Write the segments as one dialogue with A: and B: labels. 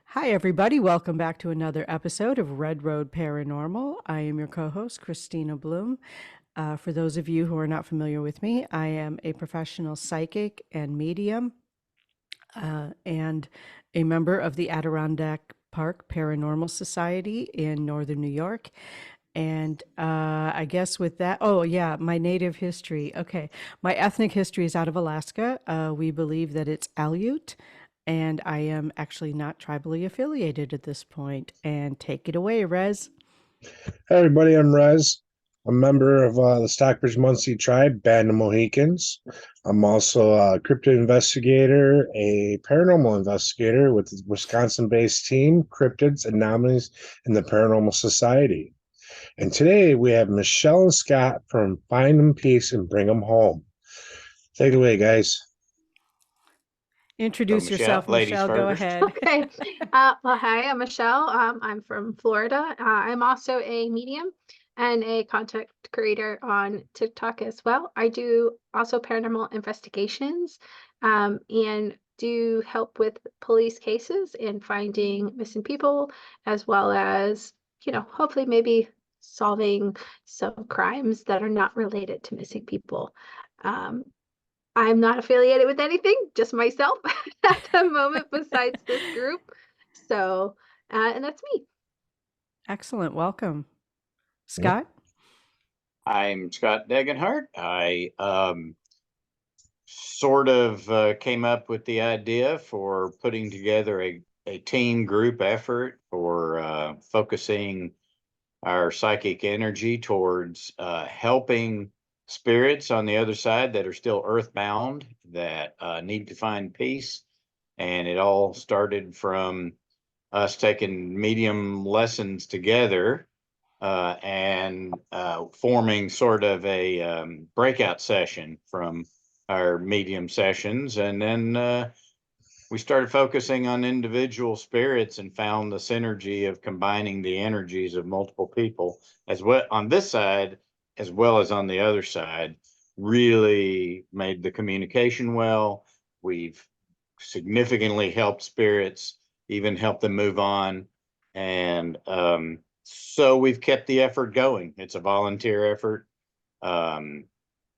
A: Hi, everybody. Welcome back to another episode of Red Road Paranormal. I am your co host, Christina Bloom. For those of you who are not familiar with me, I am a professional psychic and medium and a member of the Adirondack Park Paranormal Society in Northern New York. And I guess with that, oh, yeah, my native history. Okay. My ethnic history is out of Alaska. We believe that it's Aleut, and I am actually not tribally affiliated at this point. And take it away, Rez.
B: Hey everybody, I'm Rez. I'm a member of the Stockbridge Munsee Tribe, Band of Mohicans. I'm also a cryptid investigator, a paranormal investigator with the Wisconsin-based team, Cryptids Anomalies in the Paranormal Society. And today we have Michelle and Scott from Find 'em Peace and Bring 'em Home. Take it away, guys.
C: So
A: Introduce
C: Michelle,
A: yourself,
C: ladies
A: Michelle. Go
C: first.
A: ahead.
D: Okay. Well, hi, I'm Michelle. I'm from Florida. I'm also a medium and a content creator on TikTok as well. I do also paranormal investigations, and do help with police cases and finding missing people, as well as, hopefully maybe solving some crimes that are not related to missing people. Um, I'm not affiliated with anything, just myself at the moment besides this group. So, and that's me.
A: Excellent. Welcome. Scott?
C: I'm Scott Degenhart. I sort of came up with the idea for putting together a team group effort for focusing our psychic energy towards helping spirits on the other side that are still earthbound, that need to find peace. And it all started from us taking medium lessons together and forming sort of a breakout session from our medium sessions. And then we started focusing on individual spirits and found the synergy of combining the energies of multiple people as well on this side as well as on the other side really made the communication well. We've significantly helped spirits, even helped them move on. And so we've kept the effort going. It's a volunteer effort. Um,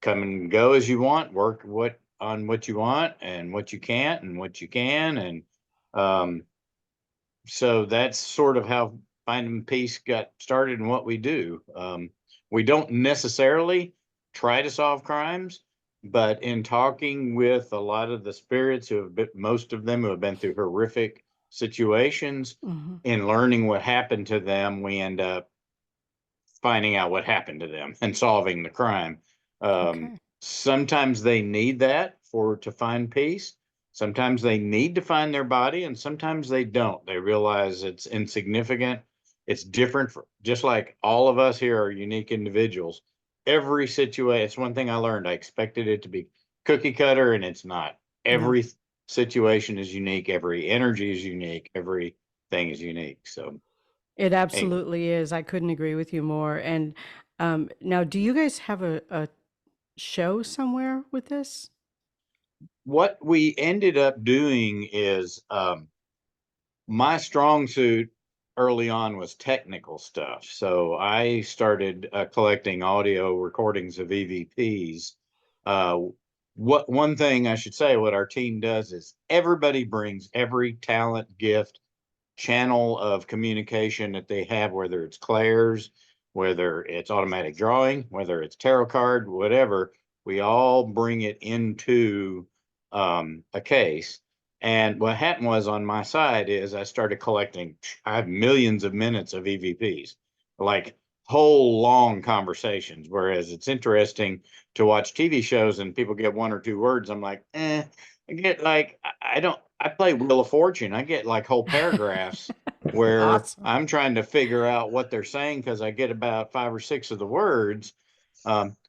C: Come and go as you want, work what you want and what you can't and what you can. And um, so that's sort of how Finding Peace got started and what we do. We don't necessarily try to solve crimes, but in talking with a lot of the spirits who have been, most of them who have been through horrific situations,
A: Mhm.
C: in learning what happened to them, we end up finding out what happened to them and solving the crime.
A: Okay.
C: Sometimes they need that for to find peace. Sometimes they need to find their body, and sometimes they don't. They realize it's insignificant. It's different. Just like all of us here are unique individuals. Every situation. It's one thing I learned. I expected it to be cookie cutter, and it's not.
A: No.
C: Every situation is unique. Every energy is unique. Everything is unique. So,
A: It
C: anyway.
A: absolutely is. I couldn't agree with you more. And now, do you guys have a show somewhere with this?
C: What we ended up doing is my strong suit early on was technical stuff. So I started collecting audio recordings of EVPs. What one thing I should say, what our team does is everybody brings every talent, gift, channel of communication that they have, whether it's clairs, whether it's automatic drawing, whether it's tarot card, whatever, we all bring it into a case. And what happened was on my side is I started collecting, I have millions of minutes of EVPs, like whole long conversations. Whereas it's interesting to watch TV shows and people get one or two words. I'm like, I get like, I don't, I play Wheel of Fortune. I get like whole paragraphs where
A: Awesome.
C: I'm trying to figure out what they're saying because I get about 5 or 6 of the words.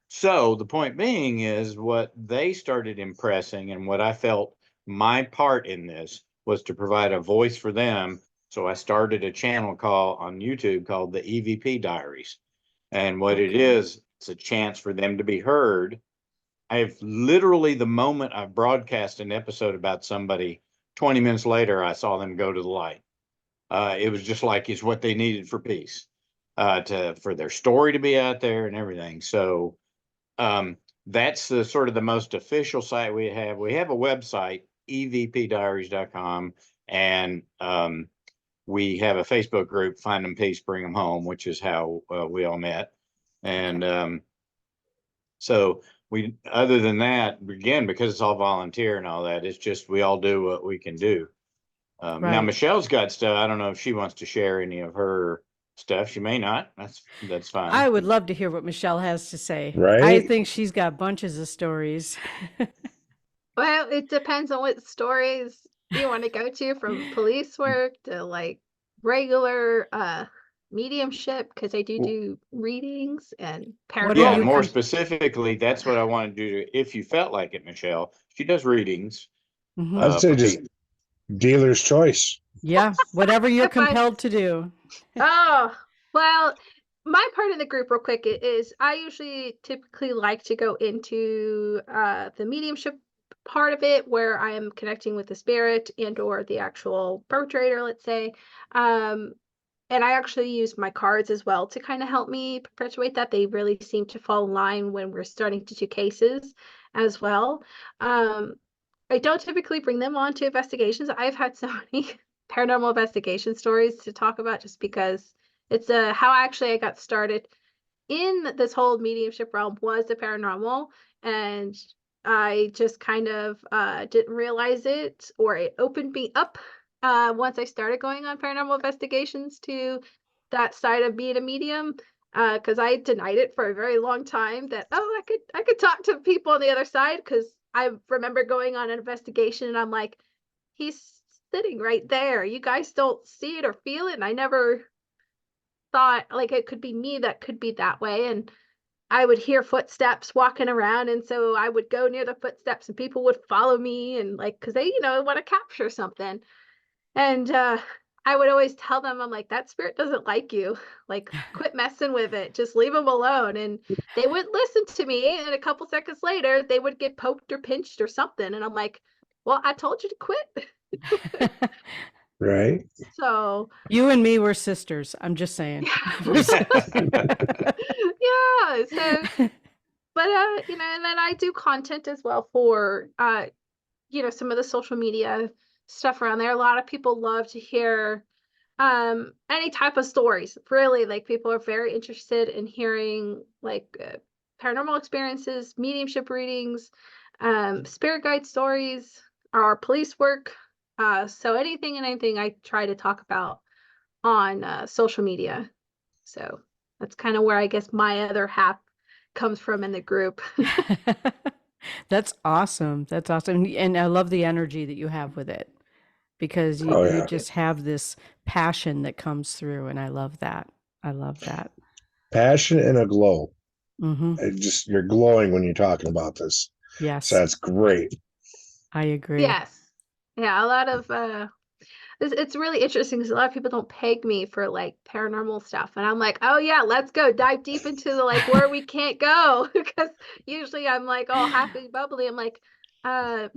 C: So the point being is what they started impressing and what I felt my part in this was to provide a voice for them. So I started a channel call on YouTube called the EVP Diaries. And what it
A: Okay.
C: is, it's a chance for them to be heard. I've literally, the moment I've broadcast an episode about somebody, 20 minutes later, I saw them go to the light. It was just like it's what they needed for peace, for their story to be out there and everything. So that's the sort of the most official site we have. We have a website, evpdiaries.com, and we have a Facebook group, Find Them Peace, Bring Them Home, which is how we all met. And so we, other than that, again, because it's all volunteer and all that, it's just we all do what we can do. Now
A: Right.
C: Michelle's got stuff. I don't know if she wants to share any of her stuff. She may not. That's fine.
A: I would love to hear what Michelle has to say. I
B: Right?
A: think she's got bunches of stories.
D: Well, it depends on what stories you want to go to, from police work to like regular mediumship, because I do readings and
A: What are
C: Yeah,
A: you
D: paranormal.
C: more
A: com-
C: specifically, that's what I want to do. If you felt like it, Michelle, she does readings
A: Mhm.
B: I'd say
C: for
B: just
C: people.
B: dealer's choice.
A: Yeah, whatever you're
D: If I
A: compelled to do.
D: Oh, well, my part of the group, real quick, is I usually typically like to go into the mediumship part of it, where I am connecting with the spirit and or the actual perpetrator, let's say. Um, and I actually use my cards as well to kind of help me perpetuate that. They really seem to fall in line when we're starting to do cases as well. Um, I don't typically bring them on to investigations. I've had so many paranormal investigation stories to talk about, just because it's how actually I got started in this whole mediumship realm was the paranormal, and I just kind of didn't realize it, or it opened me up once I started going on paranormal investigations to that side of being a medium, because I denied it for a very long time, that I could talk to people on the other side, because I remember going on an investigation and I'm like, he's sitting right there, you guys don't see it or feel it. And I never thought like it could be me that could be that way. And I would hear footsteps walking around, and so I would go near the footsteps and people would follow me, and like, because they want to capture something. And I would always tell them, I'm like, that spirit doesn't like you, like, quit messing with it, just leave them alone. And they wouldn't listen to me, and a couple seconds later they would get poked or pinched or something, and I'm like, well, I told you to quit.
B: Right?
D: So
A: You and me were sisters. I'm just saying.
D: yeah, so, but and then I do content as well for some of the social media stuff around there. A lot of people love to hear any type of stories. Really, like, people are very interested in hearing like paranormal experiences, mediumship readings, spirit guide stories, or police work. So anything and anything I try to talk about on social media. So that's kind of where I guess my other half comes from in the group.
A: That's awesome. That's awesome. And I love the energy that you have with it, because you,
B: Oh
A: you
B: yeah.
A: just have this passion that comes through. And I love that. I love that.
B: Passion and a glow.
A: Hmm.
B: It just you're glowing when you're talking about this. So
A: Yes,
B: that's great.
A: I agree.
D: Yes. Yeah, a lot of it's really interesting, because a lot of people don't peg me for like paranormal stuff, and I'm like, oh yeah, let's go dive deep into the like where we can't go, because usually I'm like all happy bubbly. I'm like, no,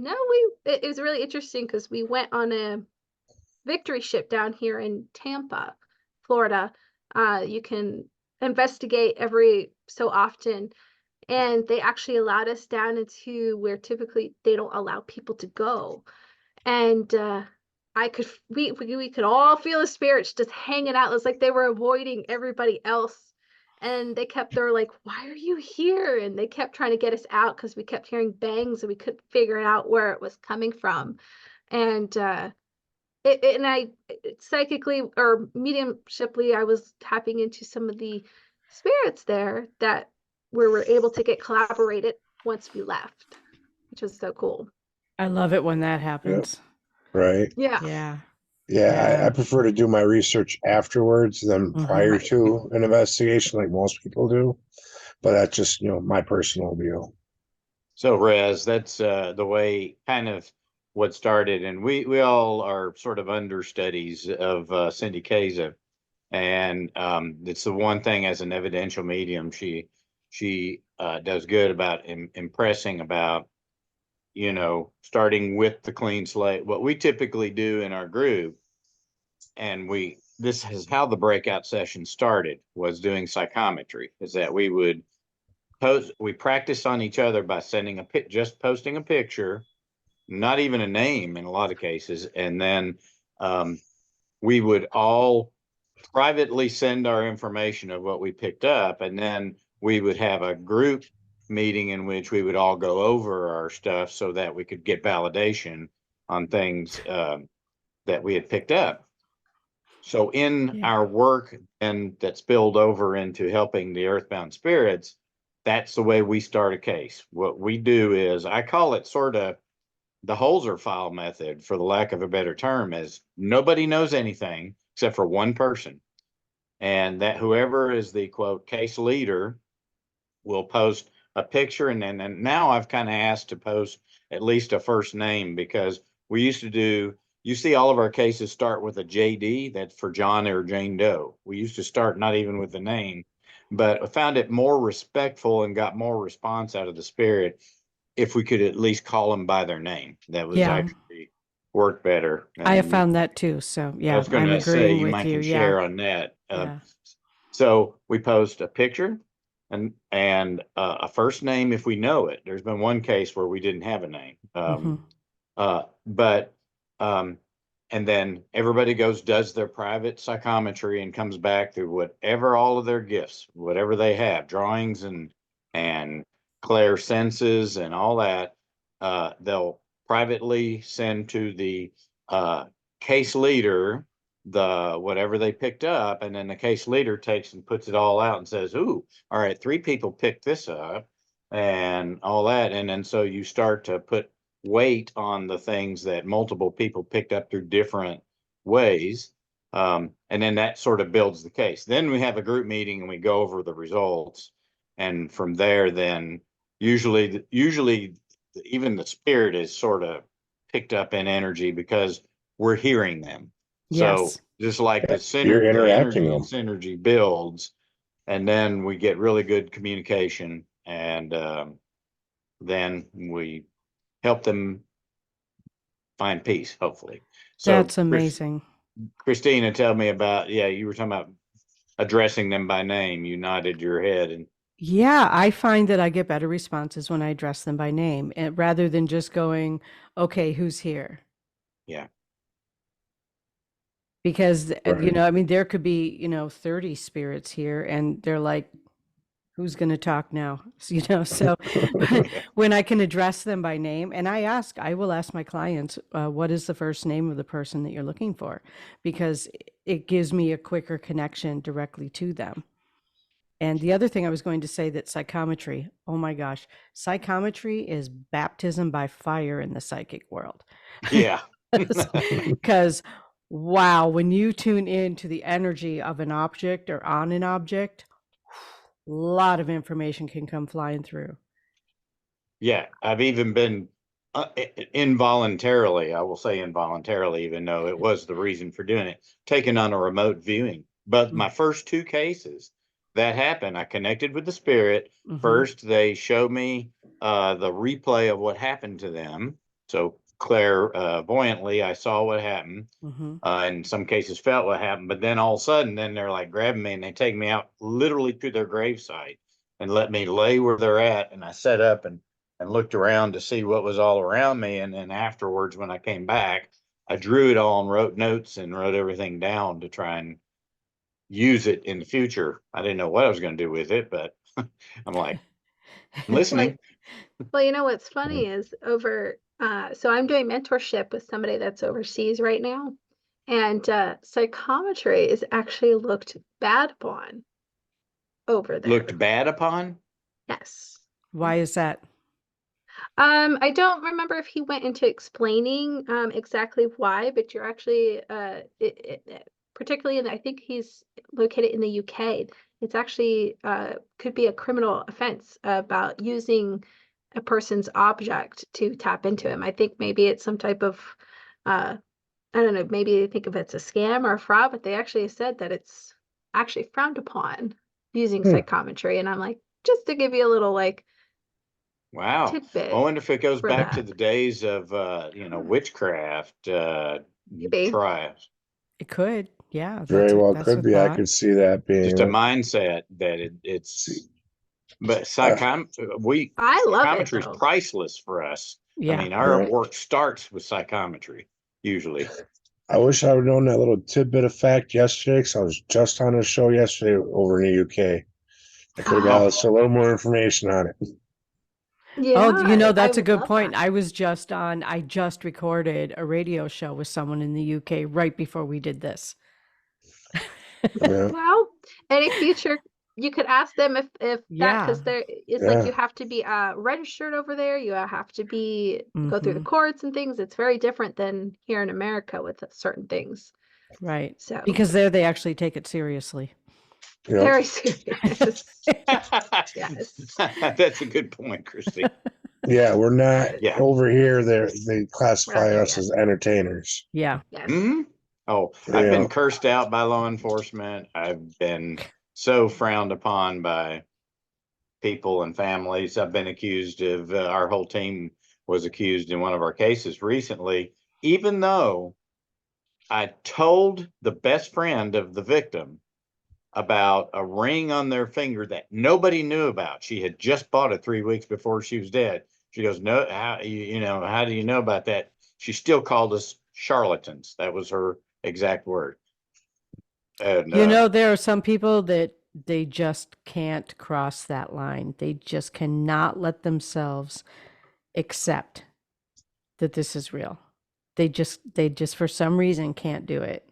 D: it was really interesting, because we went on a victory ship down here in Tampa, Florida. You can investigate every so often, and they actually allowed us down into where typically they don't allow people to go. And we could all feel the spirits just hanging out. It was like they were avoiding everybody else, and they kept, they're like, why are you here? And they kept trying to get us out, because we kept hearing bangs and we couldn't figure out where it was coming from. And and I psychically or mediumshiply, I was tapping into some of the spirits there that we were able to get collaborated once we left, which was so cool.
A: I love it when that
B: Yep.
A: happens.
B: Right.
D: Yeah.
A: Yeah.
B: Yeah, I
A: Yeah.
B: prefer to do my research afterwards than
A: Hmm.
B: prior to an investigation, like most people do. But that's just, my personal view.
C: So Rez, that's the way kind of what started, and we all are sort of understudies of Cindy Kaza, and it's the one thing as an evidential medium she does good about impressing about, starting with the clean slate. What we typically do in our group this is how the breakout session started, was doing psychometry, is that we practiced on each other by just posting a picture, not even a name in a lot of cases. And then we would all privately send our information of what we picked up. And then we would have a group meeting in which we would all go over our stuff so that we could get validation on things that we had picked up. So in
A: Yeah.
C: our work, and that spilled over into helping the earthbound spirits, that's the way we start a case. What we do is, I call it sort of the Holzer file method, for the lack of a better term, is nobody knows anything except for one person. And that whoever is the quote case leader will post a picture. And now I've kind of asked to post at least a first name, because we used to do, you see all of our cases start with a JD, that's for John or Jane Doe. We used to start not even with the name, but I found it more respectful and got more response out of the spirit if we could at least call them by their name. That was
A: Yeah.
C: actually worked better.
A: I have
C: And
A: found that too. So
C: I
A: yeah,
C: was going
A: I'm
C: to say,
A: agreeing
C: you
A: with
C: might
A: you.
C: can
A: Yeah.
C: share on that.
A: Yeah.
C: So we post a picture and a first name if we know it. There's been one case where we didn't have a name.
A: Hmm.
C: But and then everybody does their private psychometry and comes back through whatever, all of their gifts, whatever they have, drawings and clairsenses and all that. They'll privately send to the case leader whatever they picked up, and then the case leader takes and puts it all out and says, "Ooh, all right, 3 people picked this up," and all that. And then so you start to put weight on the things that multiple people picked up through different ways. And then that sort of builds the case. Then we have a group meeting and we go over the results. And from there, then usually even the spirit is sort of picked up in energy because we're hearing them. So
A: Yes.
C: just like the
B: You're
C: energy
B: interacting
C: and
B: them.
C: synergy builds, and then we get really good communication, and then we help them find peace, hopefully. So
A: That's amazing.
C: Christina, tell me about, yeah, you were talking about addressing them by name. You nodded your head, and
A: Yeah, I find that I get better responses when I address them by name, rather than just going, okay, who's here?
C: yeah,
A: Because,
B: Right.
A: I mean, there could be, 30 spirits here, and they're like, who's going to talk now? So
C: yeah,
A: when I can address them by name, and I will ask my clients, what is the first name of the person that you're looking for? Because it gives me a quicker connection directly to them. And the other thing I was going to say, that psychometry, oh my gosh, psychometry is baptism by fire in the psychic world.
C: yeah,
A: Because, wow, when you tune in to the energy of an object or on an object, a lot of information can come flying through.
C: yeah. I've even been involuntarily, I will say involuntarily, even though it was the reason for doing it, taken on a remote viewing. But my first 2 cases that happened, I connected with the spirit.
A: Mm-hmm.
C: First, they showed me the replay of what happened to them. So clairvoyantly, I saw what happened.
A: Mm-hmm.
C: In some cases felt what happened, but then all of a sudden, then they're like grabbing me and they take me out literally to their gravesite and let me lay where they're at. And I sat up and looked around to see what was all around me. And then afterwards, when I came back, I drew it all and wrote notes and wrote everything down to try and use it in the future. I didn't know what I was going to do with it, but I'm like, I'm
D: Well,
C: listening.
D: well, what's funny is so I'm doing mentorship with somebody that's overseas right now, and psychometry is actually looked bad upon over
C: Looked
D: there.
C: bad upon?
D: Yes.
A: Why is that?
D: I don't remember if he went into explaining exactly why, but you're actually particularly I think he's located in the UK. It's actually could be a criminal offense about using a person's object to tap into him. I think maybe it's some type of I don't know, maybe they think if it's a scam or a fraud, but they actually said that it's actually frowned upon using psychometry. And I'm like, just to give you a little like
C: Wow. I
D: tidbit
C: wonder if it goes
D: for
C: back to
D: that.
C: the days of, witchcraft
D: Maybe.
C: trials.
A: It could. Yeah,
B: Very well
A: that's
B: could
A: a
B: be. I
A: thought.
B: could see that
C: Just a
B: being.
C: mindset that
B: See,
C: but
B: uh,
D: I love it
C: psychometry is
D: though.
C: priceless for us. I
A: Yeah.
C: mean, our
B: yeah.
C: work starts with psychometry, usually.
B: I wish I would have known that little tidbit of fact yesterday, because I was just on a show yesterday over in the UK. I could have got us a little more information on it.
A: Oh,
D: Yeah, I
A: that's a
D: would
A: good
D: love
A: point.
D: that.
A: I just recorded a radio show with someone in the UK right before we did this.
B: Yeah,
D: Well, any future, you could ask them if that,
A: Yeah.
D: because it's like
B: yeah.
D: you have to be registered over there. You have to go through the
A: Hmm.
D: courts and things. It's very different than here in America with certain things.
A: Right.
D: So
A: Because there they actually take it seriously.
B: Yep.
D: very serious. Yes.
C: That's a good point, Christy.
B: Yeah, we're not
C: Yeah.
B: over here. They
D: We're
B: classify
D: not there
B: us
D: yet.
B: as entertainers.
A: Yeah.
D: Yes.
C: Hmm. Oh,
B: You
C: I've been
B: know,
C: cursed out by law enforcement. I've been so frowned upon by people and families. I've been accused of, our whole team was accused in one of our cases recently, even though I told the best friend of the victim about a ring on their finger that nobody knew about. She had just bought it 3 weeks before she was dead. She goes, "No, how how do you know about that?" She still called us charlatans. That was her exact word. And
A: There are some people that they just can't cross that line. They just cannot let themselves accept that this is real. They just for some reason can't do it.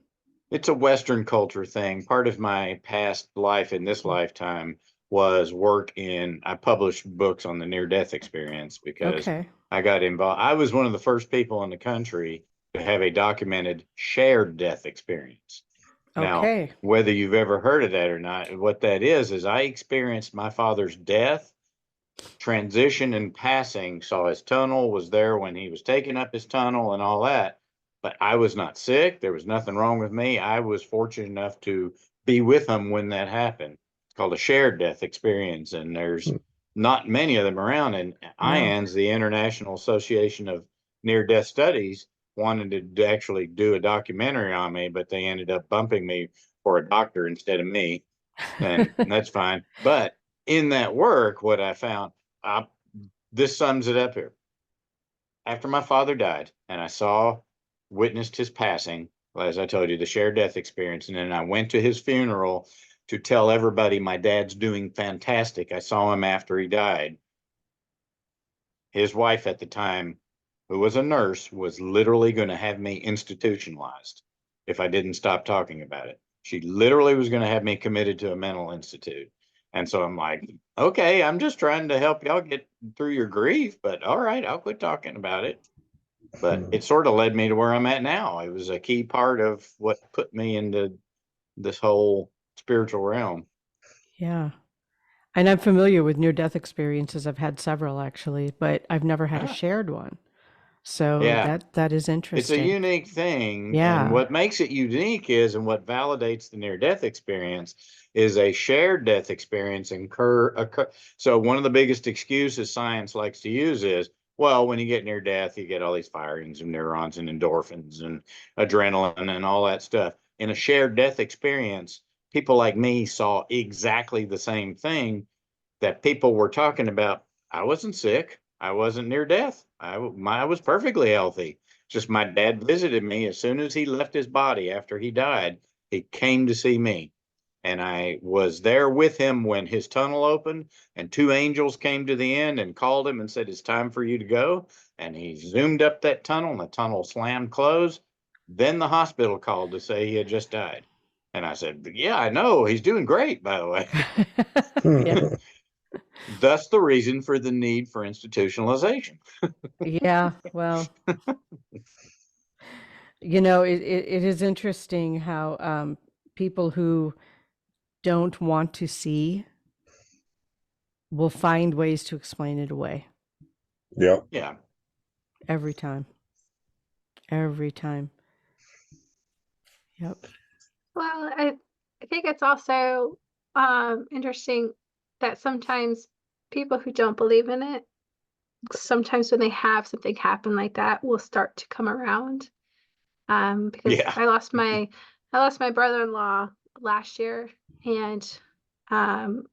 C: it's a Western culture thing. Part of my past life in this lifetime was I published books on the near death experience because
A: Okay.
C: I got involved. I was one of the first people in the country to have a documented shared death experience. Now,
A: Okay.
C: whether you've ever heard of that or not, what that is I experienced my father's death, transition, and passing. Saw his tunnel, was there when he was taking up his tunnel and all that. But I was not sick. There was nothing wrong with me. I was fortunate enough to be with him when that happened. It's called a shared death experience, and there's not many of them around. And
A: No.
C: IANS, the International Association of Near Death Studies, wanted to actually do a documentary on me, but they ended up bumping me for a doctor instead of me. And that's fine. But in that work, what I found, this sums it up here. After my father died and I witnessed his passing, as I told you, the shared death experience, and then I went to his funeral to tell everybody my dad's doing fantastic. I saw him after he died. His wife at the time, who was a nurse, was literally going to have me institutionalized if I didn't stop talking about it. She literally was going to have me committed to a mental institute. And so I'm like, okay, I'm just trying to help y'all get through your grief, but all right, I'll quit talking about it. But it sort of led me to where I'm at now. It was a key part of what put me into this whole spiritual realm.
A: Yeah. And I'm familiar with near death experiences. I've had several actually, but I've never had a
C: Ah,
A: shared one. So
C: yeah.
A: that is
C: It's a
A: interesting.
C: unique thing. And
A: Yeah.
C: what makes it unique is, and what validates the near death experience is a shared death experience occur. So one of the biggest excuses science likes to use is, well, when you get near death, you get all these firings of neurons and endorphins and adrenaline and all that stuff. In a shared death experience, people like me saw exactly the same thing that people were talking about. I wasn't sick. I wasn't near death. I was perfectly healthy. Just my dad visited me as soon as he left his body after he died. He came to see me. And I was there with him when his tunnel opened, and two angels came to the end and called him and said, "It's time for you to go." And he zoomed up that tunnel, and the tunnel slammed closed. Then the hospital called to say he had just died. And I said, "Yeah, I know. He's doing great, by the way."
A: Yeah.
C: Thus the reason for the need for institutionalization.
A: Yeah. Well, it is interesting how people who don't want to see will find ways to explain it away
B: Yep.
C: Yeah.
A: every time. Every time. Yep.
D: Well, I think it's also interesting that sometimes people who don't believe in it, sometimes when they have something happen like that, will start to come around. Because
C: Yeah.
D: I lost my I lost my brother-in-law last year, and um,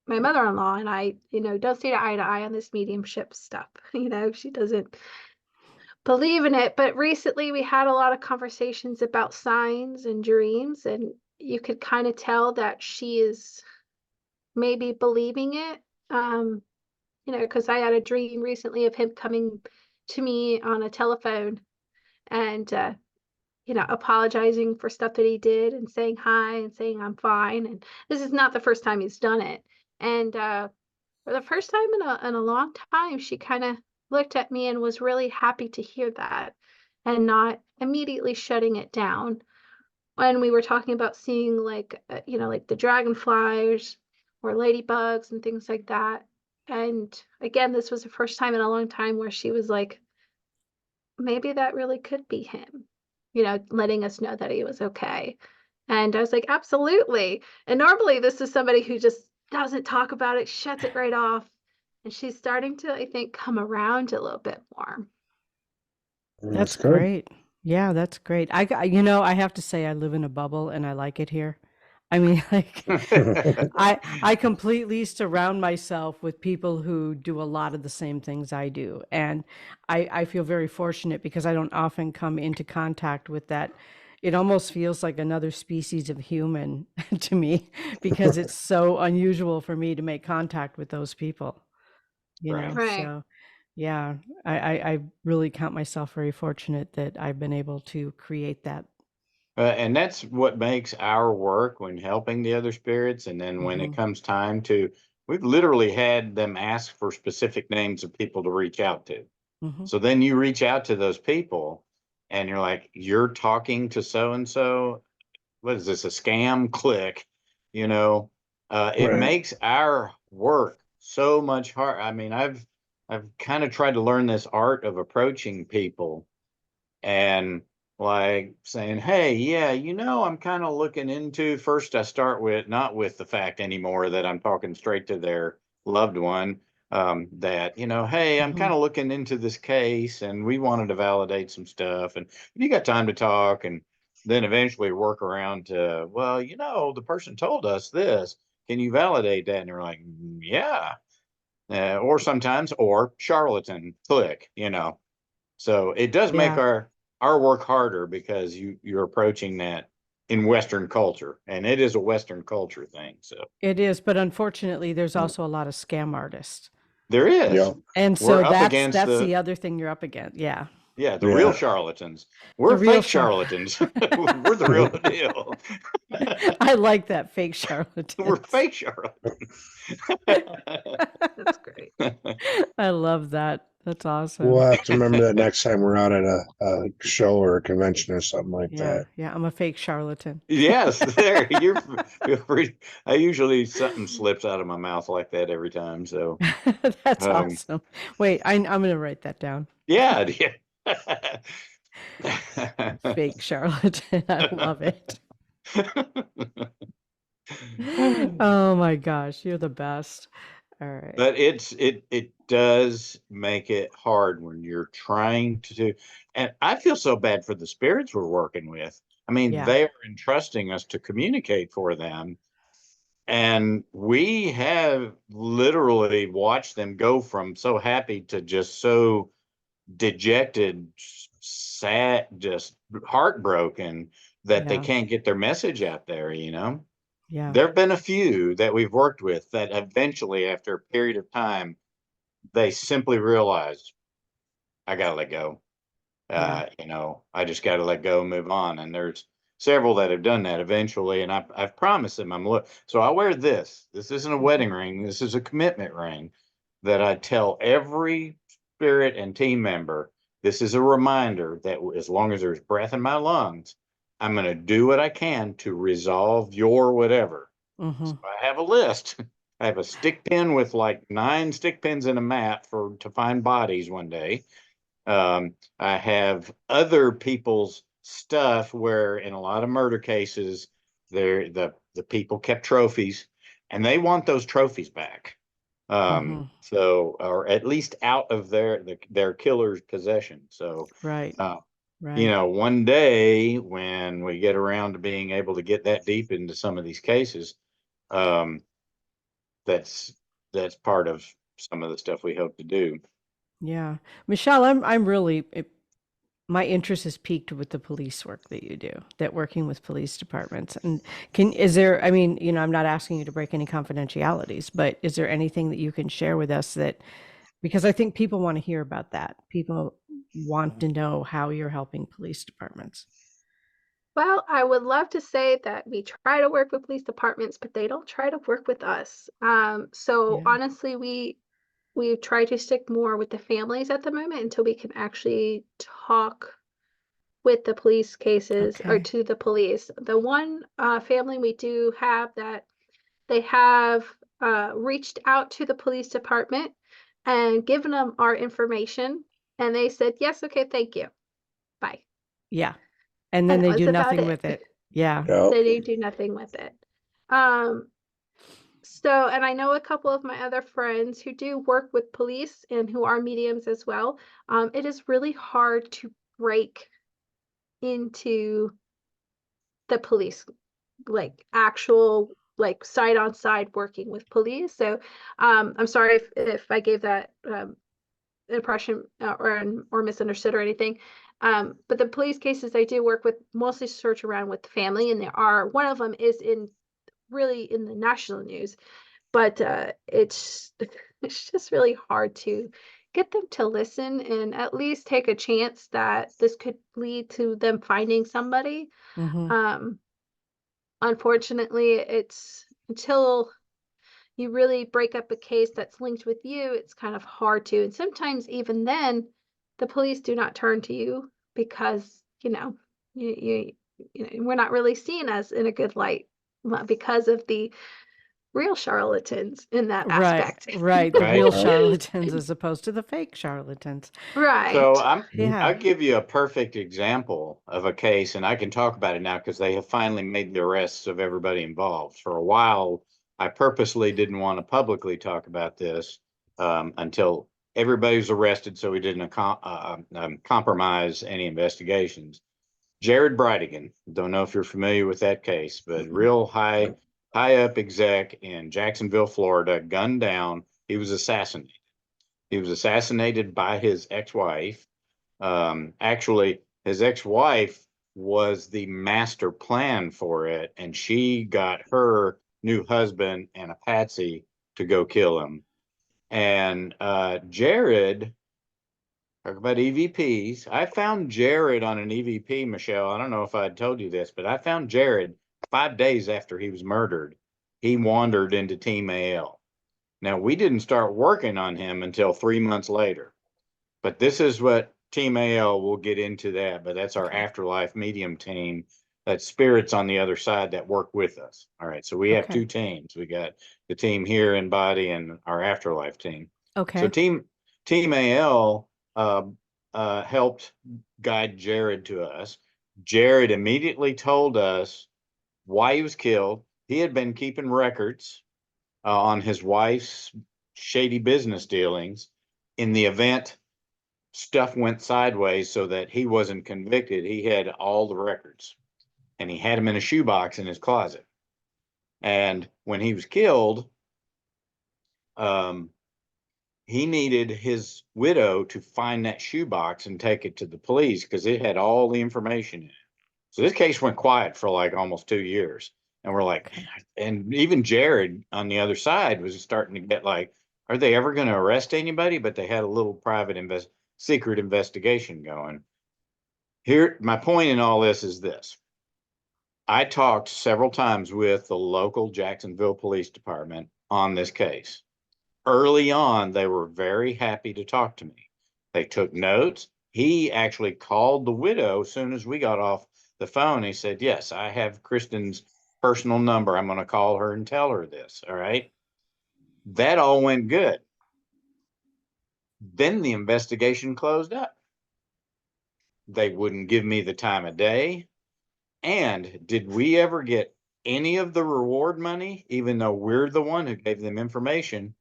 D: my mother-in-law and I, don't see eye to eye on this mediumship stuff. She doesn't believe in it. But recently we had a lot of conversations about signs and dreams, and you could kind of tell that she is maybe believing it. Because I had a dream recently of him coming to me on a telephone and apologizing for stuff that he did and saying hi and saying I'm fine. And this is not the first time he's done it. And for the first time in a long time, she kind of looked at me and was really happy to hear that and not immediately shutting it down. When we were talking about seeing like the dragonflies or ladybugs and things like that. And again, this was the first time in a long time where she was like, maybe that really could be him, letting us know that he was okay. And I was like, absolutely. And normally this is somebody who just doesn't talk about it, shuts it right off. And she's starting to, I think, come around a little bit more.
A: That's
B: good.
A: great. Yeah, that's great. I have to say I live in a bubble and I like it here. I mean, like I completely surround myself with people who do a lot of the same things I do. And I feel very fortunate because I don't often come into contact with that. It almost feels like another species of human to me because it's so unusual for me to make contact with those people,
C: Right.
D: Right.
A: so yeah, I really count myself very fortunate that I've been able to create that.
C: And that's what makes our work when helping the other spirits. And then when it
A: Hmm.
C: comes time to, we've literally had them ask for specific names of people to reach out to.
A: Hmm.
C: So then you reach out to those people and you're like, you're talking to so and so. What is this, a scam? Click, you know, it
B: Right.
C: makes our work so much hard. I mean, I've kind of tried to learn this art of approaching people and like saying, hey, yeah, I'm kind of looking into, first I start with not with the fact anymore that I'm talking straight to their loved one, that, hey, I'm
A: Hmm.
C: kind of looking into this case and we wanted to validate some stuff. And you got time to talk, and then eventually work around to, well, the person told us this. Can you validate that? And you're like, yeah. Or sometimes, or charlatan, click, So it does make
A: Yeah,
C: our work harder because you're approaching that in Western culture, and it is a Western culture thing. So
A: it is, but unfortunately, there's also a lot of scam artists,
C: there is.
B: Yeah.
A: and
C: We're
A: so
C: up
A: that's
C: against
A: that's the other thing you're up against. Yeah,
C: the real
B: Yeah.
C: charlatans.
A: the
C: We're
A: real
C: fake
A: char.
C: charlatans. We're the real deal.
A: I like that, fake
C: We're
A: charlatans.
C: fake charlatans.
D: That's great.
A: I love that. That's
B: We'll
A: awesome.
B: have to remember that next time we're out at a show or a convention or something like
A: Yeah,
B: that.
A: yeah, I'm a fake charlatan.
C: Yes, there. Feel free. I usually something slips out of my mouth like that every time. So
A: That's
C: um
A: awesome. Wait, I'm gonna write that down.
C: yeah,
A: Fake charlatan. I love it. Oh my gosh, you're the best. All right.
C: But it does make it hard when you're trying to, and I feel so bad for the spirits we're working with. I mean,
A: Yeah.
C: they are entrusting us to communicate for them, and we have literally watched them go from so happy to just so dejected, sad, just heartbroken that they
A: Yeah.
C: can't get their message out there.
A: Yeah.
C: There have been a few that we've worked with that eventually, after a period of time, they simply realized, I gotta let go.
A: Yeah.
C: I just gotta let go and move on. And there's several that have done that eventually. And I've promised them, so I wear this. This isn't a
A: Mhm.
C: wedding ring. This is a commitment ring that I tell every spirit and team member. This is a reminder that as long as there's breath in my lungs, I'm going to do what I can to resolve your whatever. So
A: Mhm.
C: I have a list. I have a stick pin with like 9 stick pins in a map to find bodies one day. I have other people's stuff where in a lot of murder cases, the people kept trophies and they want those trophies back.
A: Mhm.
C: So, or at least out of their killer's possession. So,
A: Right.
C: uh, You
A: Right.
C: know, one day when we get around to being able to get that deep into some of these cases, um, that's that's part of some of the stuff we hope to do.
A: Yeah. Michelle, I'm really my interest is piqued with the police work that you do, that working with police departments. And is there, I mean, I'm not asking you to break any confidentialities, but is there anything that you can share with us that, because I think people want to hear about that. People want to know how you're helping police departments.
D: Well, I would love to say that we try to work with police departments, but they don't try to work with us. So
A: Yeah.
D: honestly, we try to stick more with the families at the moment until we can actually talk with the police cases or
A: Okay.
D: to the police. The one family we do have that they have reached out to the police department and given them our information, and they said, yes, okay, thank you. Bye.
A: Yeah. And
D: And
A: then
D: that
A: they
D: was
A: do
D: about
A: nothing
D: it.
A: with it. Yeah.
B: Yeah.
D: They didn't do nothing with it. Um, so, and I know a couple of my other friends who do work with police and who are mediums as well. It is really hard to break into the police, like actual, like side on side working with police. So, I'm sorry if I gave that impression or misunderstood or anything. But the police cases I do work with mostly search around with the family, and there are one of them is in really in the national news, but it's just really hard to get them to listen and at least take a chance that this could lead to them finding somebody.
A: Mm-hmm.
D: Um, Unfortunately, it's until you really break up a case that's linked with you, it's kind of hard to. And sometimes even then, the police do not turn to you because, you, you, we're not really seen as in a good light because of the real charlatans in that
A: Right.
D: aspect.
A: Right. The
C: Right.
A: real charlatans as opposed to the fake charlatans.
C: So
D: Right.
C: I'll
A: Yeah.
C: give you a perfect example of a case, and I can talk about it now because they have finally made the arrests of everybody involved. For a while, I purposely didn't want to publicly talk about this until everybody was arrested, so we didn't compromise any investigations. Jared Brightigan, don't know if you're familiar with that case, but real high up exec in Jacksonville, Florida, gunned down. He was assassinated. He was assassinated by his ex-wife. Actually, his ex-wife was the master plan for it, and she got her new husband and a patsy to go kill him. And Jared, talk about EVPs. I found Jared on an EVP, Michelle. I don't know if I told you this, but I found Jared 5 days after he was murdered. He wandered into Team AL. Now, we didn't start working on him until 3 months later. But this is what Team AL will get into that, but that's our
A: Okay.
C: afterlife medium team. That's spirits on the other side that work with us. All right. So we have
A: Okay.
C: two teams. We got the team here in body and our afterlife team. So
A: Okay.
C: Team AL helped guide Jared to us. Jared immediately told us why he was killed. He had been keeping records on his wife's shady business dealings in the event stuff went sideways so that he wasn't convicted. He had all the records and he had them in a shoebox in his closet. And when he was killed, um, he needed his widow to find that shoebox and take it to the police because it had all the information in it. So this case went quiet for like almost 2 years. And we're like,
A: Okay.
C: and even Jared on the other side was starting to get like, are they ever going to arrest anybody? But they had a little secret investigation going. Here, my point in all this is this. I talked several times with the local Jacksonville Police Department on this case. Early on, they were very happy to talk to me. They took notes. He actually called the widow as soon as we got off the phone. He said, yes, I have Kristen's personal number. I'm going to call her and tell her this. All right. That all went good. Then the investigation closed up. They wouldn't give me the time of day. And did we ever get any of the reward money, even though we're the one who gave them information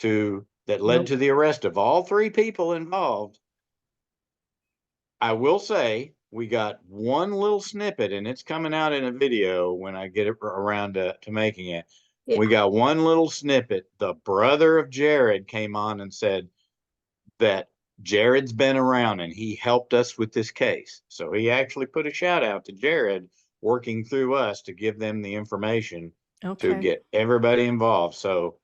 C: that led to
A: Nope.
C: the arrest of all three people involved? I will say we got one little snippet, and it's coming out in a video when I get it around to making it.
D: Yeah.
C: We got one little snippet. The brother of Jared came on and said that Jared's been around and he helped us with this case. So he actually put a shout out to Jared working through us to give them the information to
A: Okay.
C: get everybody involved. So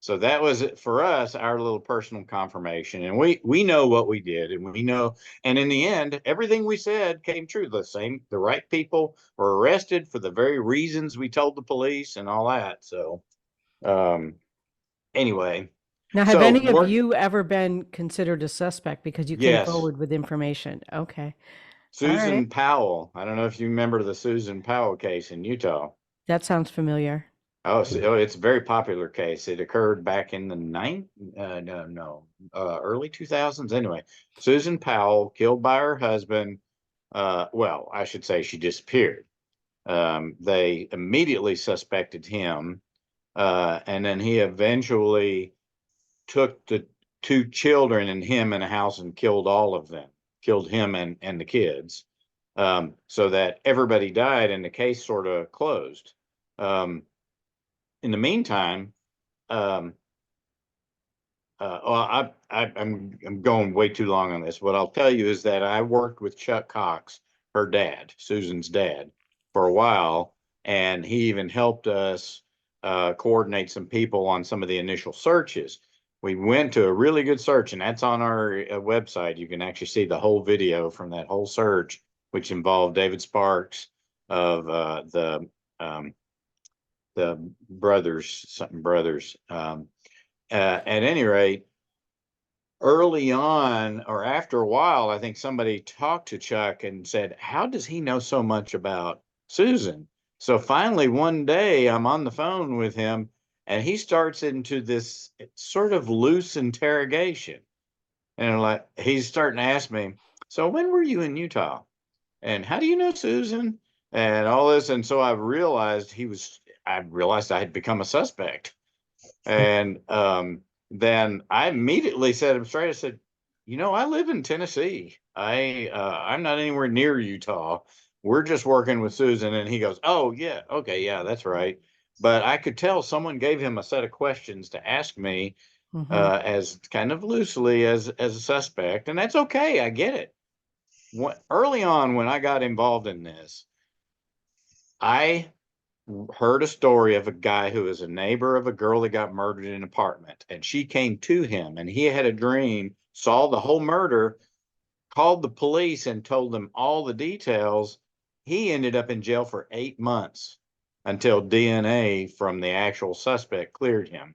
C: that was it for us, our little personal confirmation. And we know what we did, and we know, and in the end, everything we said came true. The right people were arrested for the very reasons we told the police and all that. So anyway,
A: Now, have
C: so
A: any of
C: work,
A: you ever been considered a suspect because you came
C: yes,
A: forward with information? Okay. All
C: Susan
A: right.
C: Powell. I don't know if you remember the Susan Powell case in Utah.
A: That sounds familiar.
C: Oh, it's a very popular case. It occurred back in the early 2000s. Anyway, Susan Powell killed by her husband. Well, I should say she disappeared. They immediately suspected him, and then he eventually took the two children and him in a house and killed all of them, killed him and the kids, so that everybody died and the case sort of closed. In the meantime, well, I'm going way too long on this. What I'll tell you is that I worked with Chuck Cox, her dad, Susan's dad, for a while, and he even helped us coordinate some people on some of the initial searches. We went to a really good search, and that's on our website. You can actually see the whole video from that whole search, which involved David Sparks of the brothers. At any rate, early on or after a while, I think somebody talked to Chuck and said, how does he know so much about Susan? So finally, one day I'm on the phone with him and he starts into this sort of loose interrogation. And like he's starting to ask me, so when were you in Utah? And how do you know Susan? And all this. And so I realized I had become a suspect. And then I immediately said him straight. I said, I live in Tennessee. I'm not anywhere near Utah. We're just working with Susan. And he goes, oh yeah, okay, yeah, that's right. But I could tell someone gave him a set of questions to ask me as kind of loosely as a suspect, and that's okay. I get it. Early on when I got involved in this, I heard a story of a guy who was a neighbor of a girl that got murdered in an apartment, and she came to him and he had a dream, saw the whole murder, called the police and told them all the details. He ended up in jail for 8 months until DNA from the actual suspect cleared him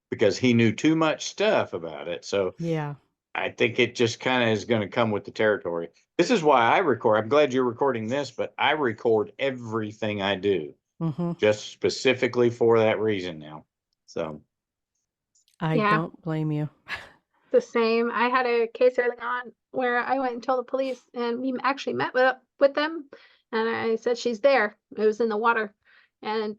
C: because he knew too much stuff about it. So
A: Yeah.
C: I think it just kind of is going to come with the territory. This is why I record. I'm glad you're recording this, but I record everything I do just specifically for that reason now. So
A: I
D: Yeah.
A: don't blame you.
D: The same. I had a case early on where I went and told the police, and we actually met with them, and I said, she's there. It was in the water. And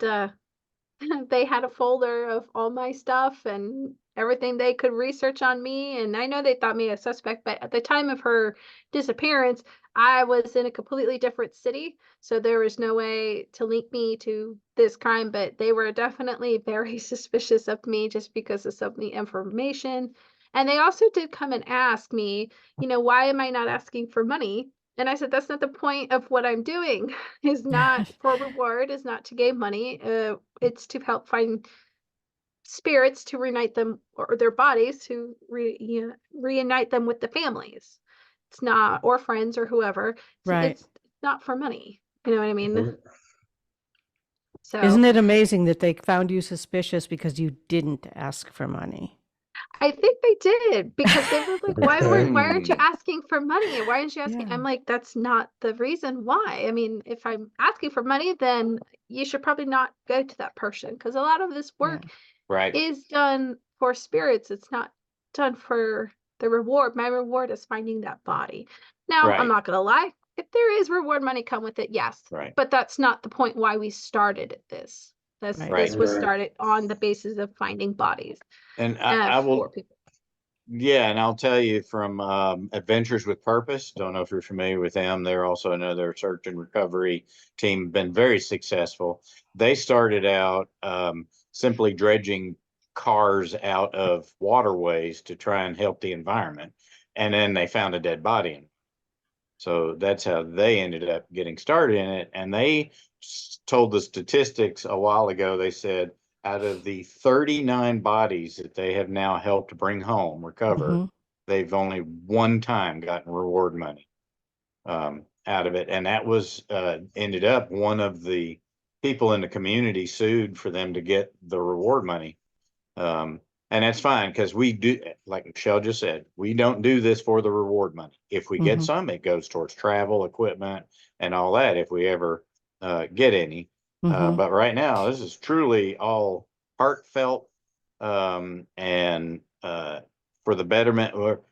D: they had a folder of all my stuff and everything they could research on me. And I know they thought me a suspect, but at the time of her disappearance, I was in a completely different city. So there was no way to link me to this crime, but they were definitely very suspicious of me just because of some of the information. And they also did come and ask me, why am I not asking for money? And I said, that's not the point of what I'm doing. Is not for reward, is not to gain money. It's to help find spirits to reunite them, or their bodies to reunite them with the families. It's not, or friends or whoever.
A: Right.
D: It's not for money. You know what I mean? So
A: Isn't it amazing that they found you suspicious because you didn't ask for money?
D: I think they did, because they were like, why aren't you asking for money? Why aren't you asking?
A: Yeah.
D: I'm like, that's not the reason why. I mean, if I'm asking for money, then you should probably not go to that person, because a lot of this work
C: right.
D: is done for spirits. It's not done for the reward. My reward is finding that body. Now, I'm
C: Right.
D: not gonna lie. If there is reward money come with it, yes.
C: Right.
D: But that's not the point why we started this. This
A: Right.
D: was started on the basis of finding bodies
C: And I
D: for
C: will
D: people.
C: Yeah, and I'll tell you from Adventures with Purpose. Don't know if you're familiar with them. They're also another search and recovery team, been very successful. They started out simply dredging cars out of waterways to try and help the environment. And then they found a dead body in it. So that's how they ended up getting started in it. And they told the statistics a while ago. They said out of the 39 bodies that they have now helped bring home, recover, they've only one time gotten reward money out of it. And that was ended up one of the people in the community sued for them to get the reward money. And that's fine because we do, like Michelle just said, we don't do this for the reward money. If we get some, it goes towards travel, equipment, and all that if we ever get any. But right now, this is truly all heartfelt and for the betterment. Or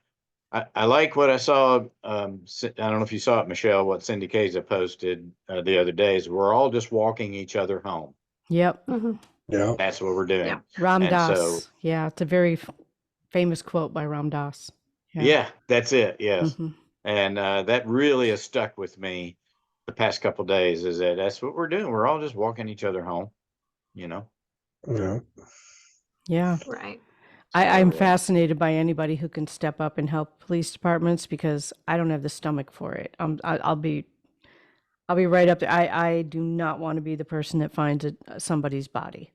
C: I like what I saw. I don't know if you saw it, Michelle, what Cindy Keza posted the other day is we're all just walking each other home.
A: Yep.
B: Yeah.
C: That's what we're doing.
D: Yeah.
A: Ram
C: And
A: Dass.
C: so,
A: yeah, it's a very famous quote by Ram Dass.
C: yeah, that's it. Yes.
A: Mhm.
C: And that really has stuck with me the past couple of days is that that's what we're doing. We're all just walking each other home, you know?
B: Yeah.
A: Yeah.
D: Right.
A: I'm
C: So,
A: fascinated by anybody who can step up and help police departments because I don't have the stomach for it. I'll be right up there. I do not want to be the person that finds somebody's body.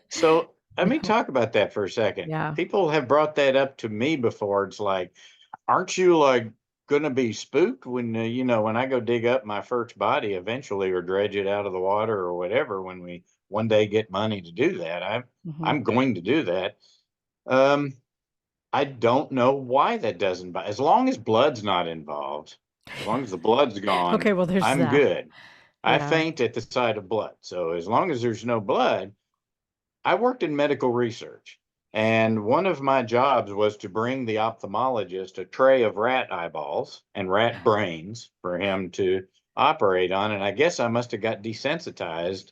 C: so let me talk about that for a second.
A: Yeah.
C: People have brought that up to me before. It's like, aren't you like going to be spooked when, you know, when I go dig up my first body eventually or dredge it out of the water or whatever, when we one day get money to do that, I'm going to do that. I don't know why that doesn't, but as long as blood's not involved, as long as the blood's gone,
A: Okay, well, there's
C: I'm
A: that.
C: good. I
A: Yeah.
C: faint at the sight of blood. So as long as there's no blood, I worked in medical research. And one of my jobs was to bring the ophthalmologist a tray of rat eyeballs and rat brains for him to operate on. And I guess I must have got desensitized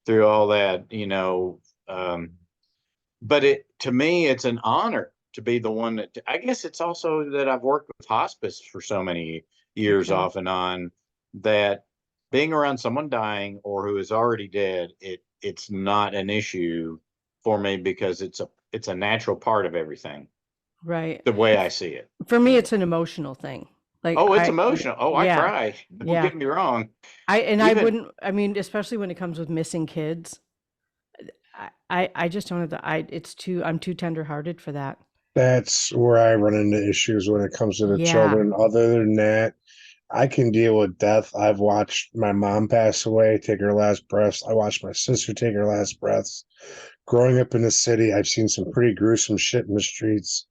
C: through all that, you know. But to me, it's an honor to be the one that I guess it's also that I've worked with hospice for so many years
A: Okay.
C: off and on that being around someone dying or who is already dead, it's not an issue for me because it's a natural part of everything,
A: Right.
C: the way I see it.
A: For me, it's an emotional thing. Like
C: Oh, it's emotional. Oh, I
A: yeah,
C: cry. Don't
A: yeah.
C: get me wrong.
A: I
C: Even
A: wouldn't. I mean, especially when it comes with missing kids. I just don't have the. I'm too tenderhearted for that.
B: That's where I run into issues when it comes to the
A: Yeah.
B: children. Other than that, I can deal with death. I've watched my mom pass away, take her last breaths. I watched my sister take her last breaths. Growing up in the city, I've seen some pretty gruesome shit in the streets.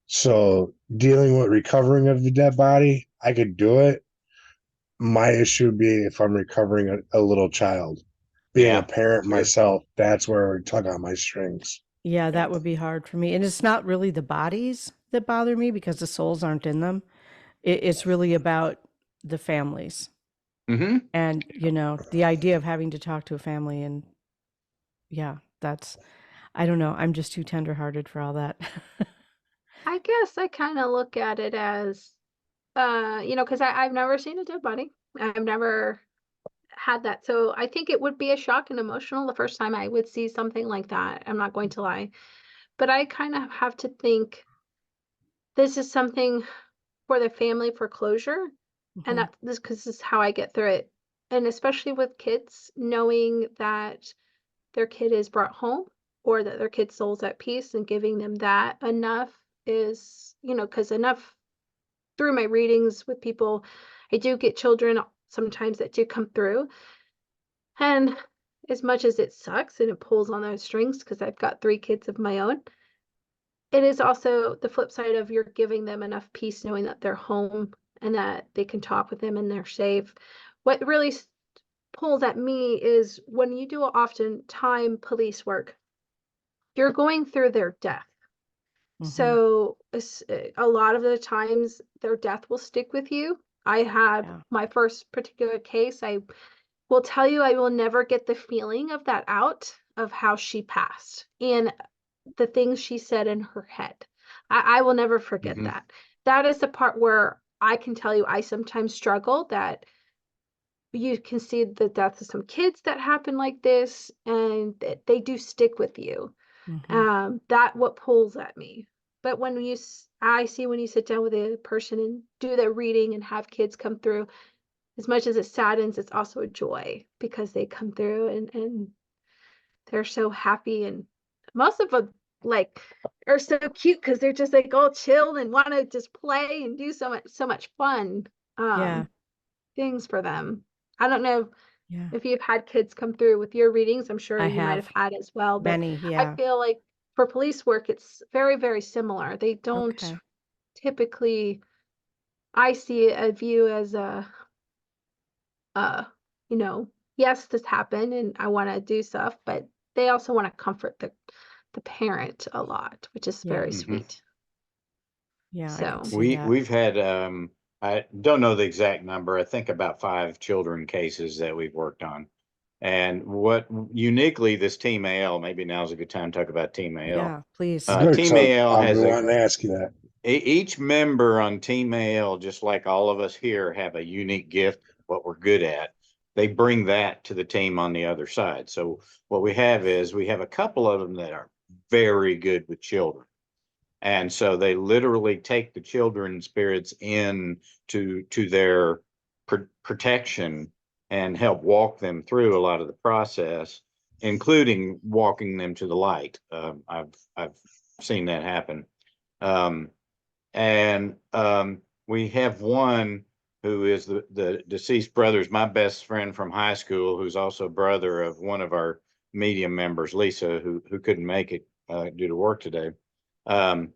B: So dealing with recovering of the dead body, I could do it. My issue would be if I'm recovering a little child. Being a
C: yeah,
B: parent
C: sure.
B: myself, that's where it would tug on my strings.
A: Yeah, that would be hard for me. And it's not really the bodies that bother me because the souls aren't in them. It's really about the families.
C: Mm-hmm.
A: And, you know, the idea of having to talk to a family and yeah, I don't know. I'm just too tenderhearted for all that.
D: I guess I kind of look at it as, you know, because I've never seen a dead body. I've never had that. So I think it would be a shock and emotional the first time I would see something like that. I'm not going to lie. But I kind of have to think this is something for the family for closure. And
A: Mhm.
D: this because this is how I get through it. And especially with kids, knowing that their kid is brought home or that their kid's soul's at peace and giving them that enough is, you know, because enough through my readings with people, I do get children sometimes that do come through. And as much as it sucks and it pulls on those strings, because I've got 3 kids of my own, it is also the flip side of you're giving them enough peace knowing that they're home and that they can talk with them and they're safe. What really pulls at me is when you do often time police work, you're going through their death.
A: Mhm.
D: So a lot of the times their death will stick with you. I had
A: Yeah.
D: my first particular case. I will tell you, I will never get the feeling of that out of how she passed and the things she said in her head. I will never forget
C: Mhm.
D: that. That is the part where I can tell you I sometimes struggle, that you can see the death of some kids that happen like this, and they do stick with you.
A: Mhm.
D: That what pulls at me. But when I see when you sit down with a person and do their reading and have kids come through, as much as it saddens, it's also a joy because they come through and they're so happy, and most of them like are so cute because they're just like all chilled and want to just play and do so much fun
A: Yeah.
D: um things for them. I don't know
A: Yeah.
D: if you've had kids come through with your readings. I'm sure
A: I
D: you might
A: have
D: have had as well, but
A: many.
D: I
A: Yeah.
D: feel like for police work, it's very, very similar. They don't
A: Okay.
D: typically, I see a view as uh, you know, yes, this happened and I want to do stuff, but they also want to comfort the parent a lot, which is
A: Yeah.
D: very
C: Mhm.
D: sweet.
A: Yeah, I could
D: So,
A: see that.
C: We've had I don't know the exact number. I think about 5 children cases that we've worked on. And what uniquely this Team AL, maybe now's a good time to talk about Team AL.
A: Yeah, please.
B: Good.
C: Team
B: So
C: AL
B: I've been
C: has
B: wanting to ask you that.
C: each member on Team AL, just like all of us here, have a unique gift, what we're good at. They bring that to the team on the other side. So what we have is we have a couple of them that are very good with children. And so they literally take the children's spirits in to their protection and help walk them through a lot of the process, including walking them to the light. I've seen that happen. Um, and we have one who is the deceased brother's my best friend from high school, who's also brother of one of our medium members, Lisa, who couldn't make it due to work today. Um,